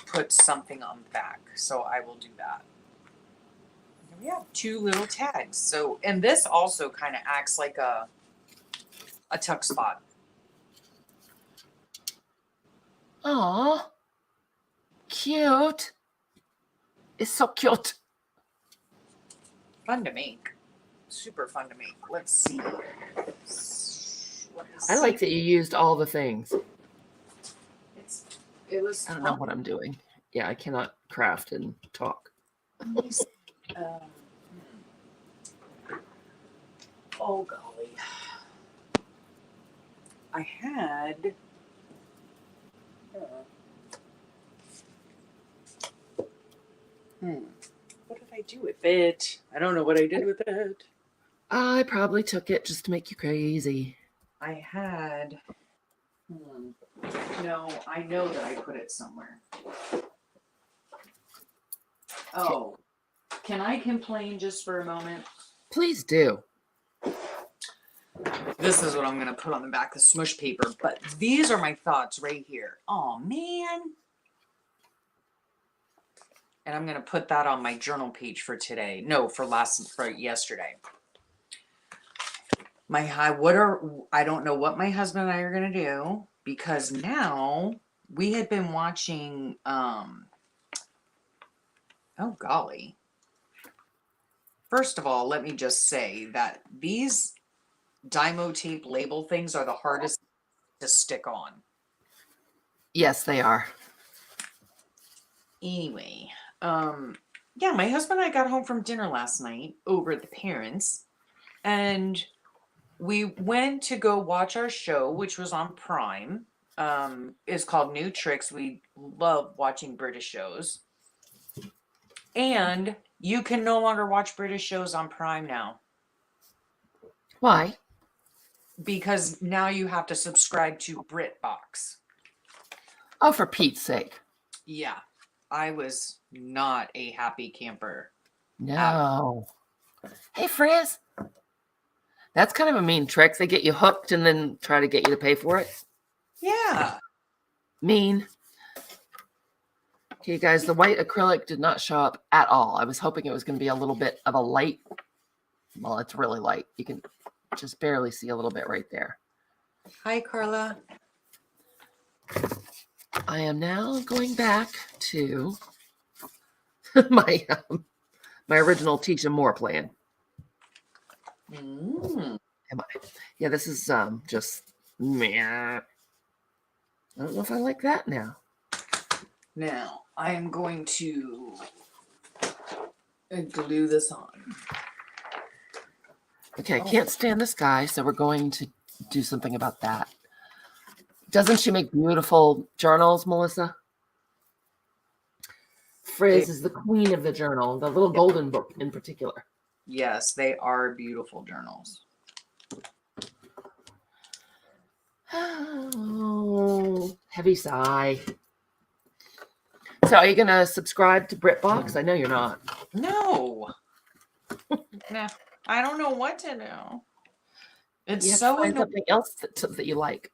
put something on the back. So I will do that. We have 2 little tags. So, and this also kind of acts like a tuck spot. Aw. Cute. It's so cute. Fun to make. Super fun to make. Let's see. I like that you used all the things. It was. I don't know what I'm doing. Yeah, I cannot craft and talk. Oh golly. I had. What did I I do with it? I don't know what I did with it. I probably took it just to make you crazy. I had. No, I know that I put it somewhere. Oh, can I complain just for a moment? Please do. This is what I'm going to put on the back of smush paper, but these are my thoughts right here. Oh, man. And I'm going to put that on my journal page for today. No, for yesterday. I don't know what my husband and I are going to do, because now we had been watching, oh golly. First of all, let me just say that these Dymo tape label things are the hardest to stick on. Yes, they are. Anyway, yeah, my husband and I got home from dinner last night over at the parents, and we went to go watch our show, which was on Prime. It's called New Tricks. We love watching British shows. And you can no longer watch British shows on Prime now, Why? because now you have to subscribe to BritBox. Oh, for Pete's sake. Yeah, I was not a happy camper. No. Hey, Frizz. That's kind of a mean trick. They get you hooked and then try to get you to pay for it. Yeah. Mean. Okay, guys, the white acrylic did not show up at all. I was hoping it was going to be a little bit of a light. Well, it's really light. You can just barely see a little bit right there. Hi, Carla. I am now going back to my original Tisha Moore plan. Mm. Am I? Yeah, this is just meh. I don't know if I like that now. Now, I am going to glue this on. Okay, I can't stand this guy, so we're going to do something about that. Doesn't she make beautiful journals, Melissa? Frizz is the queen of the journal, the little golden book in particular. Yes, they are beautiful journals. Oh, heavy sigh. So are you going to subscribe to BritBox? I know you're not. No. Nah, I don't know what to do. It's You have so to find something else that you like.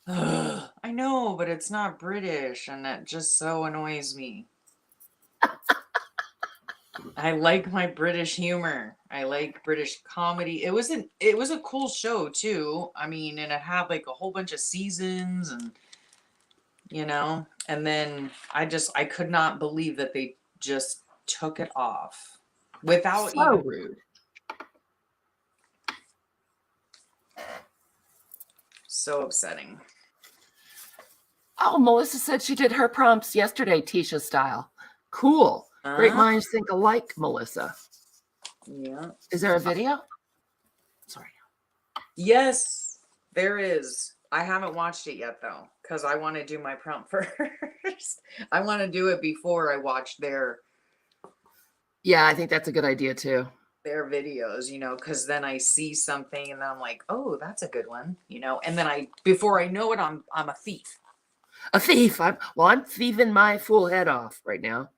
I know, but it's not British, and that just so annoys me. I like my British humor. I like British comedy. It was a cool show too. I mean, and it had like a whole bunch of seasons, and and then I could not believe that they just took it off without So even rude. So upsetting. Oh, Melissa said she did her prompts yesterday, Tisha style. Cool. Great minds think alike, Melissa. Yeah. Is there a video? Sorry. Yes, there is. I haven't watched it yet though, because I want to do my prompt first. I want to do it before I watch their Yeah, I think that's a good idea too. Their videos, because then I see something and then I'm like, oh, that's a good one, and then before I know it, I'm a thief. A thief. I'm thieving my full head off right now.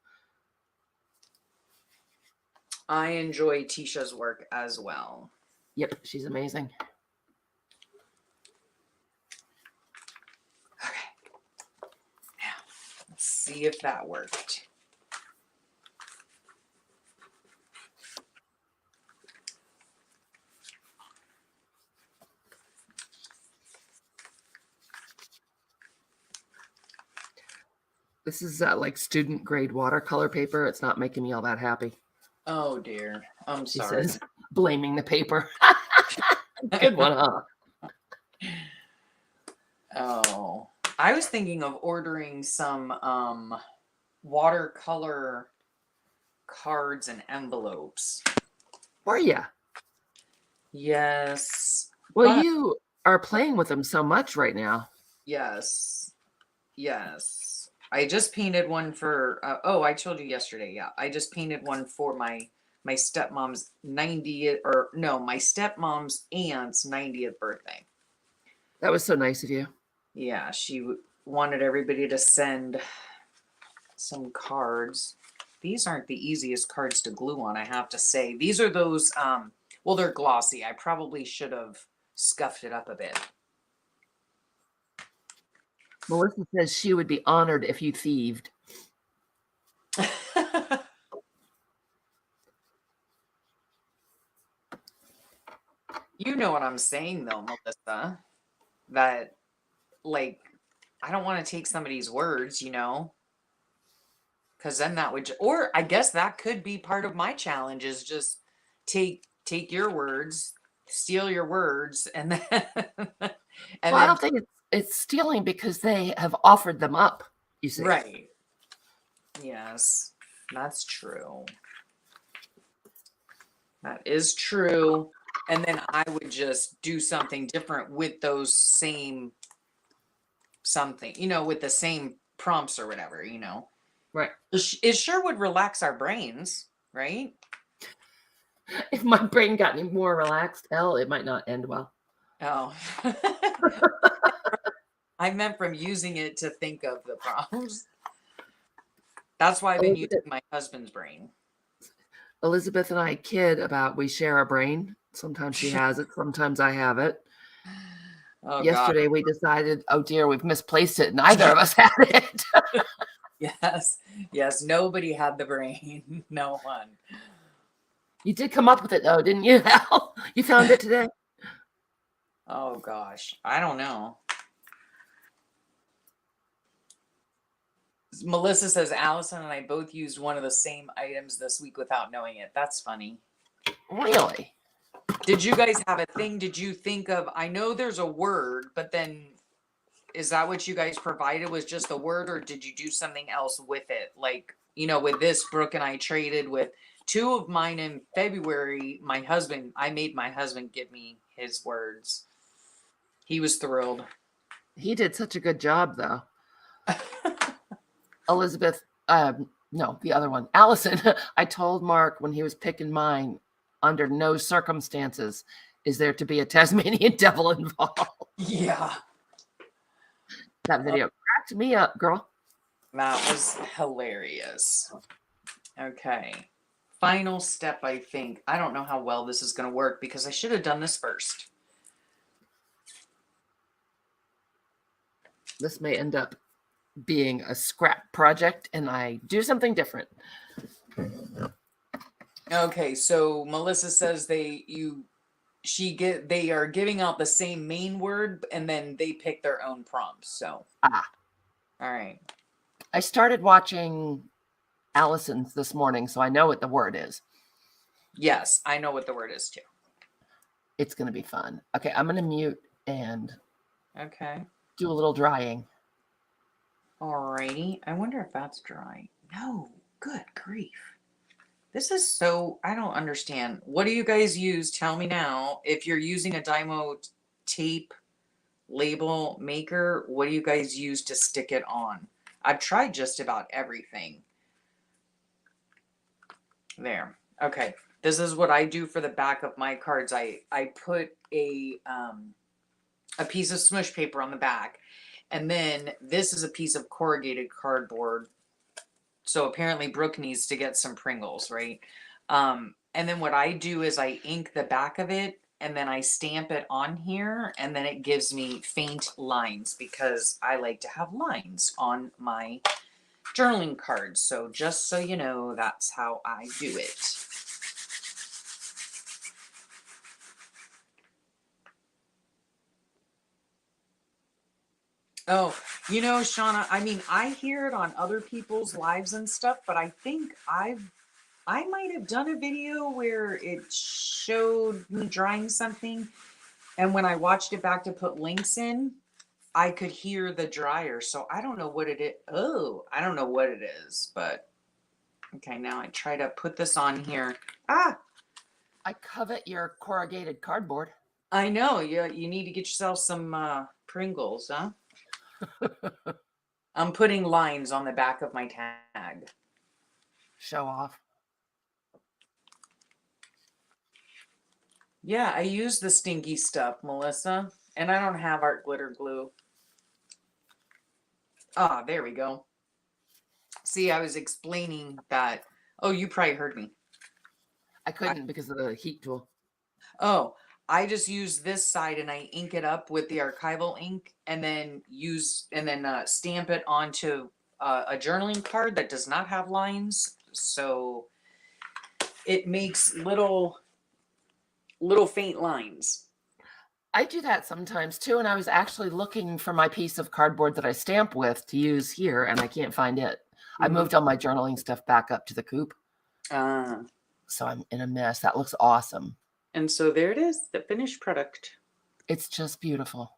I enjoy Tisha's work as well. Yep, she's amazing. Okay. Now, let's see if that worked. This is like student grade watercolor paper. It's not making me all that happy. Oh dear. I'm She sorry. says, blaming the paper. Good one, huh? Oh, I was thinking of ordering some watercolor cards and envelopes. Are you? Yes. Well, you are playing with them so much right now. Yes. I just painted one for, oh, I told you yesterday. Yeah. I just painted one for my stepmom's 90th, or no, my stepmom's aunt's 90th birthday. That was so nice of you. Yeah. Wanted everybody to send some cards. These aren't the easiest cards to glue on, I have to say. These are those, well, they're glossy. I probably should have scuffed it up a bit. Melissa says she would be honored if you thieved. You know what I'm saying, though, Melissa, that like I don't want to take somebody's words, because then that would, or I guess that could be part of my challenge, is just take your words, steal your words, and then and Well, I then don't think it's stealing because they have offered them up, you see. right. Yes, that's true. That is true. And then I would just do something different with those same something, with the same prompts or whatever. Right. It sure would relax our brains, right? If my brain got any more relaxed, hell, it might not end well. Oh. I meant from using it to think of the prompts. That's why I've been using my husband's brain. Elizabeth and I kid about we share a brain. Sometimes she has it, sometimes I have it. Oh, Yesterday God. we decided, oh dear, we've misplaced it. Neither of us had it. Yes. Nobody had the brain. No one. You did come up with it though, didn't you, Al? You found it today? Oh, gosh. I don't know. Melissa says Allison and I both used one of the same items this week without knowing it. That's funny. Really? Did you guys have a thing? Did you think of, I know there's a word, but then is that what you guys provided, was just the word, or did you do something else with it? Like, with this, Brooke and I traded with two of mine in February. I made my husband give me his words. He was thrilled. He did such a good job though. Elizabeth, no, the other one, Allison. I told Mark when he was picking mine, under no circumstances is there to be a Tasmanian devil involved. Yeah. That video cracked me up, girl. That was hilarious. Okay. Final step, I think. I don't know how well this is going to work because I should have done this first. This may end up being a scrap project and I do something different. Okay, so Melissa says they are giving out the same main word and then they pick their own prompts. So all right. I started watching Allison's this morning, so I know what the word is. Yes, I know what the word is too. It's going to be fun. Okay, I'm going to mute and do a little drying. Alrighty. I wonder if that's dry. No, good grief. This is so, I don't understand. What do you guys use? Tell me now. If you're using a Dymo tape label maker, what do you guys use to stick it on? I've tried just about everything. There. Okay. This is what I do for the back of my cards. I put a piece of smush paper on the back, and then this is a piece of corrugated cardboard. So apparently Brooke needs to get some Pringles, right? And then what I do is I ink the back of it and then I stamp it on here, and then it gives me faint lines because I like to have lines on my journaling cards. So just so you know, that's how I do it. Oh, Shauna, I mean, I hear it on other people's lives and stuff, but I think I might have done a video where it showed me drawing something, and when I watched it back to put links in, I could hear the dryer. So I don't know what it is. Oh, I don't know what it is, but okay, now I try to put this on here. I covet your corrugated cardboard. I know. You need to get yourself some Pringles, huh? I'm putting lines on the back of my tag. Show off. Yeah, I use the stinky stuff, Melissa, and I don't have art glitter glue. Ah, there we go. See, I was explaining that. Oh, you probably heard me. I couldn't because of the heat tool. Oh, I just use this side and I ink it up with the archival ink and then stamp it onto a journaling card that does not have lines. So it makes little faint lines. I do that sometimes too, and I was actually looking for my piece of cardboard that I stamp with to use here, and I can't find it. I moved all my journaling stuff back up to the coop, so I'm in a mess. That looks awesome. And so there it is, the finished product. It's just beautiful.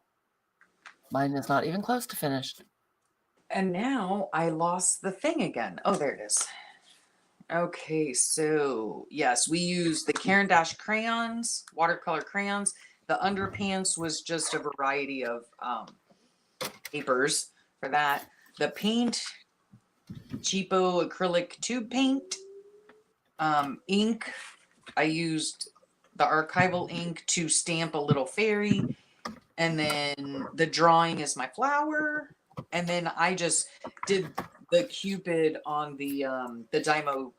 Mine is not even close to finished. And now I lost the thing again. Oh, there it is. Okay, so yes, we use the Caran d'Ache crayons, watercolor crayons. The underpants was just a variety of papers for that. The paint, cheapo acrylic tube paint. Ink, I used the archival ink to stamp a little fairy. And then the drawing is my flower. And then I just did the Cupid on the Dymo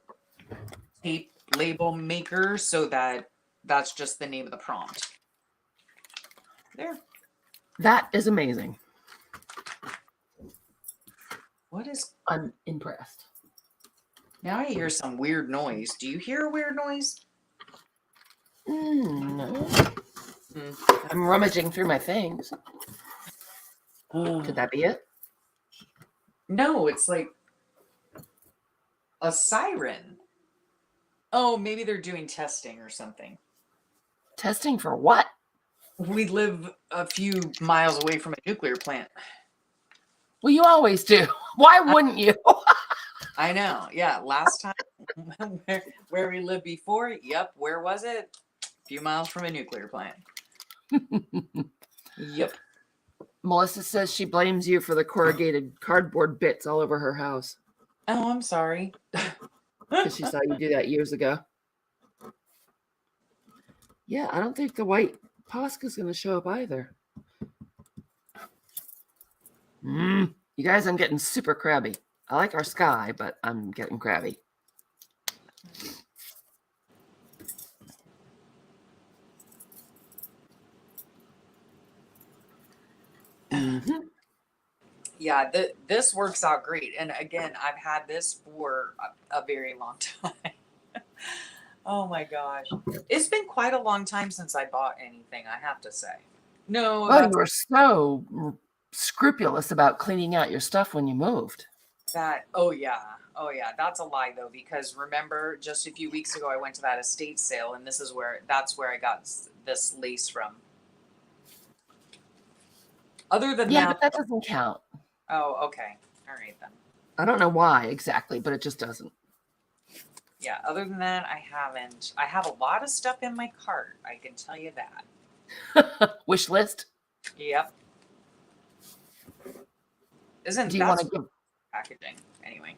tape label maker, so that's just the name of the prompt. There. That is amazing. What is? I'm impressed. Now I hear some weird noise. Do you hear a weird noise? No. I'm rummaging through my things. Could that be it? No, it's like a siren. Oh, maybe they're doing testing or something. Testing for what? We live a few miles away from a nuclear plant. Well, you always do. Why wouldn't you? I know. Yeah. Last time where we lived before, yep. Where was it? A few miles from a nuclear plant. Yep. Melissa says she blames you for the corrugated cardboard bits all over her house. Oh, I'm sorry. Because she saw you do that years ago. Yeah, I don't think the white Posca's going to show up either. You guys, I'm getting super crabby. I like our sky, but I'm getting crabby. Yeah, this works out great. And again, I've had this for a very long time. Oh my gosh. It's been quite a long time since I bought anything, I have to say. No, Well, you were so scrupulous about cleaning out your stuff when you moved. oh yeah, that's a lie though, because remember just a few weeks ago I went to that estate sale and that's where I got this lace from. Other than Yeah, that, but that doesn't count. Oh, okay. All right then. I don't know why exactly, but it just doesn't. Yeah, other than that, I haven't. I have a lot of stuff in my cart, I can tell you that. Wish list? Yep. Do you want to give packaging anyway?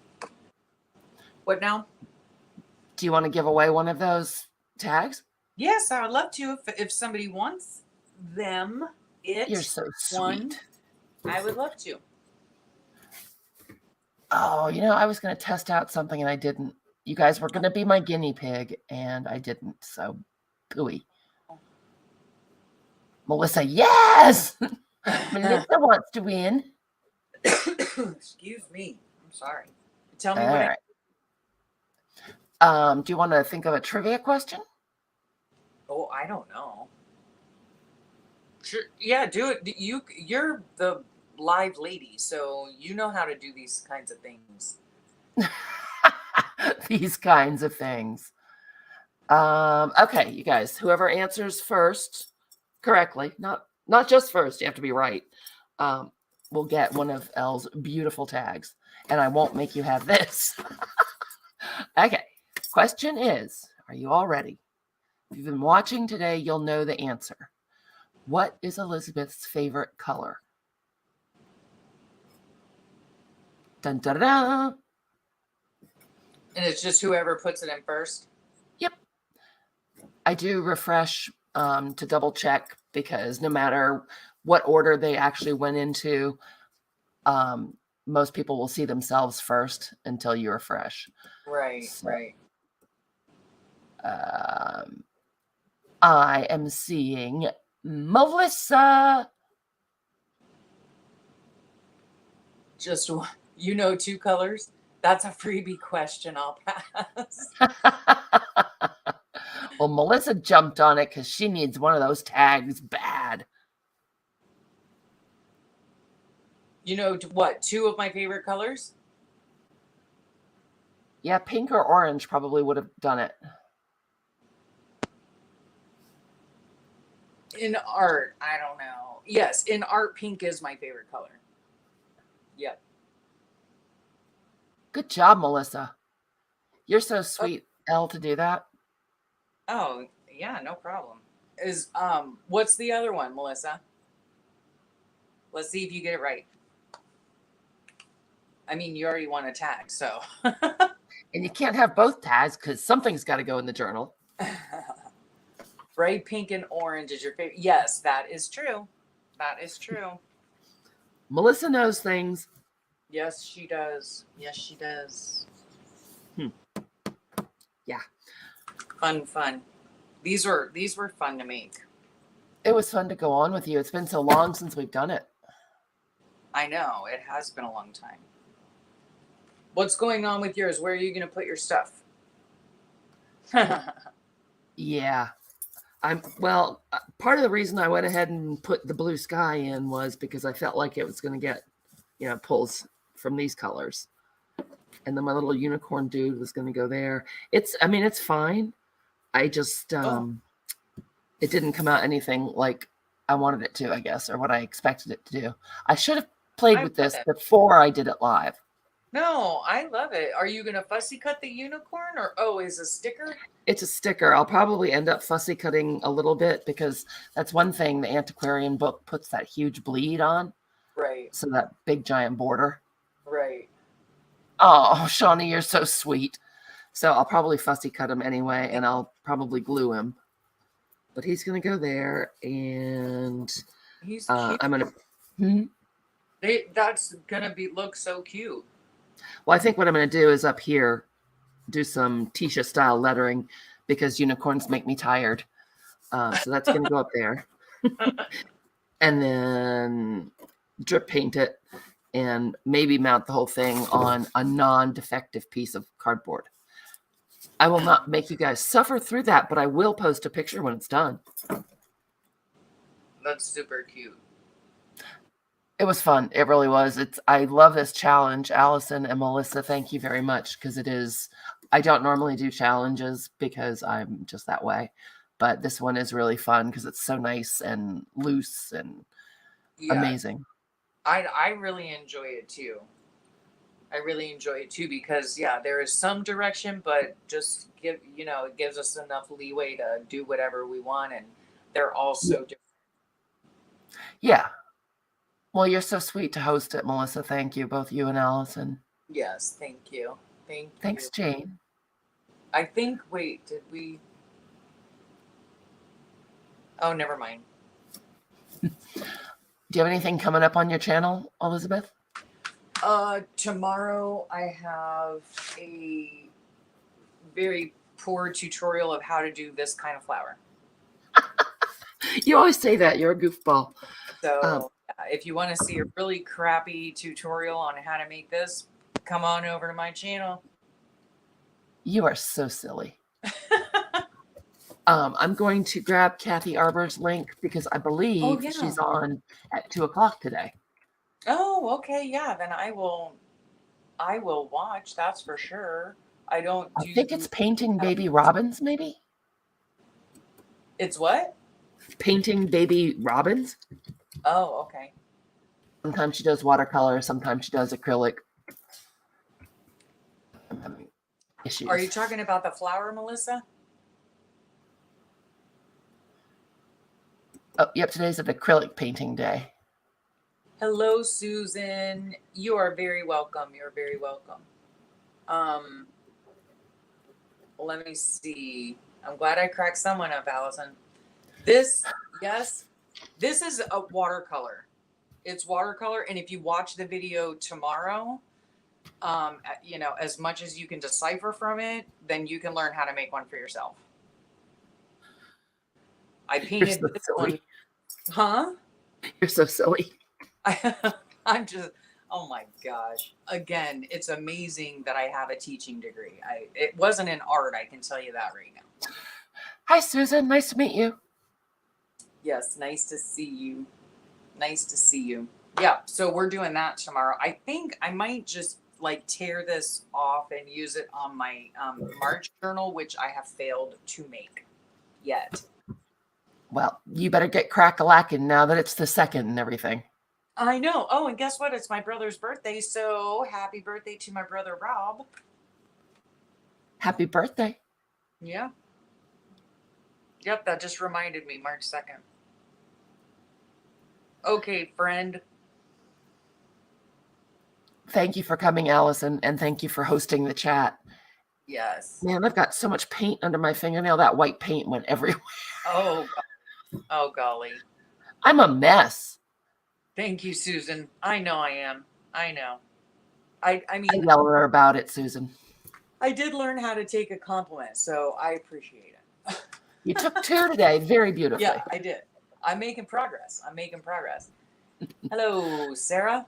What now? Do you want to give away one of those tags? Yes, I would love to if somebody wants them. You're so sweet. I would love to. Oh, I was going to test out something and I didn't. You guys were going to be my guinea pig and I didn't. So, pooey. Melissa, yes! Melissa wants to win. Excuse me. I'm sorry. Tell me All what. Right. Do you want to think of a trivia question? Oh, I don't know. Sure. Yeah, do it. You're the live lady, so you know how to do these kinds of things. These kinds of things. Okay, you guys, whoever answers first correctly, not just first, you have to be right, will get one of Elle's beautiful tags. And I won't make you have this. Okay, question is, are you all ready? If you've been watching today, you'll know the answer. What is Elizabeth's favorite color? Dun, dun, dun. And it's just whoever puts it in first? Yep. I do refresh to double check because no matter what order they actually went into, most people will see themselves first until you refresh. Right, So, right. I am seeing Melissa. Just you know 2 colors? That's a freebie question. I'll pass. Well, Melissa jumped on it because she needs one of those tags bad. You know what? 2 of my favorite colors? Yeah, pink or orange probably would have done it. In art, I don't know. Yes, in art, pink is my favorite color. Yep. Good job, Melissa. You're so Oh, sweet, Elle, to do that. oh, yeah, no problem. What's the other one, Melissa? Let's see if you get it right. I mean, you already won a tag, so. And you can't have both tags because something's got to go in the journal. Bright pink and orange is your favorite. Yes, that is true. That is true. Melissa knows things. Yes, she does. Yes, she does. Yeah. Fun. These were fun to make. It was fun to go on with you. It's been so long since we've done it. I know, it has been a long time. What's going on with yours? Where are you going to put your stuff? Yeah. Part of the reason I went ahead and put the blue sky in was because I felt like it was going to get, pulls from these colors. And then my little unicorn dude was going to go there. It's fine. I just, it didn't come out anything like I wanted it to, I guess, or what I expected it to do. I should have played I with love this it. before I did it live. No, I love it. Are you going to fussy cut the unicorn or is a sticker? It's a sticker. I'll probably end up fussy cutting a little bit because that's one thing the antiquarian book puts that huge bleed on. Right. So that big giant border. Right. Oh, Shawnee, you're so sweet. So I'll probably fussy cut him anyway, and I'll probably glue him. But he's going to go there, and He's cute. I'm going to... That's going to look so cute. Well, I think what I'm going to do is up here, do some Tisha style lettering because unicorns make me tired. So that's going to go up there. And then drip paint it and maybe mount the whole thing on a non-defective piece of cardboard. I will not make you guys suffer through that, but I will post a picture when it's done. That's super cute. It was fun. It really was. I love this challenge. Allison and Melissa, thank you very much because it is. I don't normally do challenges because I'm just that way. But this one is really fun because it's so nice and loose and amazing. I really enjoy it too. I really enjoy it too because there is some direction, but just it gives us enough leeway to do whatever we want, and they're all so different. Yeah. Well, you're so sweet to host it, Melissa. Thank you, both you and Allison. Yes, thank you. Thanks, Jane. I think. Wait, did we? Oh, never mind. Do you have anything coming up on your channel, Elizabeth? Tomorrow I have a very poor tutorial of how to do this kind of flower. You always say that. You're a goofball. So if you want to see a really crappy tutorial on how to make this, come on over to my channel. You are so silly. I'm going to grab Kathy Arbor's link because I believe she's on at 2:00 today. Oh, okay. Yeah, then I will watch. That's for sure. I think it's Painting Baby Robins, maybe? It's what? Painting Baby Robins. Oh, okay. Sometimes she does watercolor. Sometimes she does acrylic. Issues. Are you talking about the flower, Melissa? Oh, yep. Today's an acrylic painting day. Hello, Susan. You are very welcome. You're very welcome. Let me see. I'm glad I cracked someone up, Allison. Yes, this is a watercolor. It's watercolor, and if you watch the video tomorrow, as much as you can decipher from it, then you can learn how to make one for yourself. I You're painted so this one, silly. huh? You're so silly. I'm just, oh my gosh. Again, it's amazing that I have a teaching degree. It wasn't in art, I can tell you that right now. Hi, Susan. Nice to meet you. Yes, nice to see you. Nice to see you. Yeah, so we're doing that tomorrow. I think I might just like tear this off and use it on my March journal, which I have failed to make yet. Well, you better get crack-a-lackin' now that it's the 2nd and everything. I know. Oh, and guess what? It's my brother's birthday, so happy birthday to my brother Rob. Happy birthday. Yeah. Yep, that just reminded me, March 2nd. Okay, friend. Thank you for coming, Allison, and thank you for hosting the chat. Yes. Man, I've got so much paint under my fingernail. That white paint went everywhere. Oh, oh golly. I'm a mess. Thank you, Susan. I know I am. I know. I mean, yell at her about it, Susan. I did learn how to take a compliment, so I appreciate it. You took 2 today, very beautifully. Yeah, I did. I'm making progress. Hello, Sarah.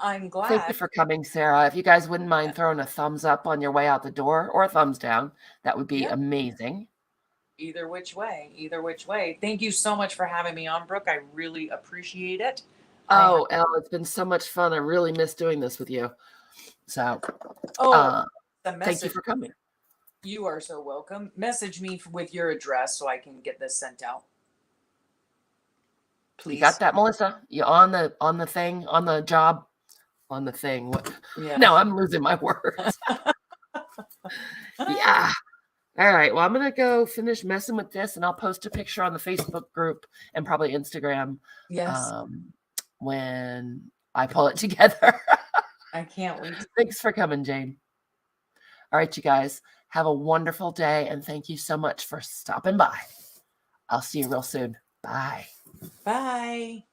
I'm glad. Thank you for coming, Sarah. If you guys wouldn't mind throwing a thumbs up on your way out the door or a thumbs down, that would be amazing. Either which way. Thank you so much for having me on, Brooke. I really appreciate it. Oh, Elle, it's been so much fun. I really miss doing this with you. So, thank you for coming. You are so welcome. Message me with your address so I can get this sent out. Please. You got that, Melissa? You on the thing, on the job, on the thing. What? Yeah. No, I'm losing my words. Yeah. All right. Well, I'm going to go finish messing with this, and I'll post a picture on the Facebook group and probably Instagram. Yes. When I pull it together. I can't wait. Thanks for coming, Jane. All right, you guys. Have a wonderful day, and thank you so much for stopping by. I'll see you real soon. Bye. Bye.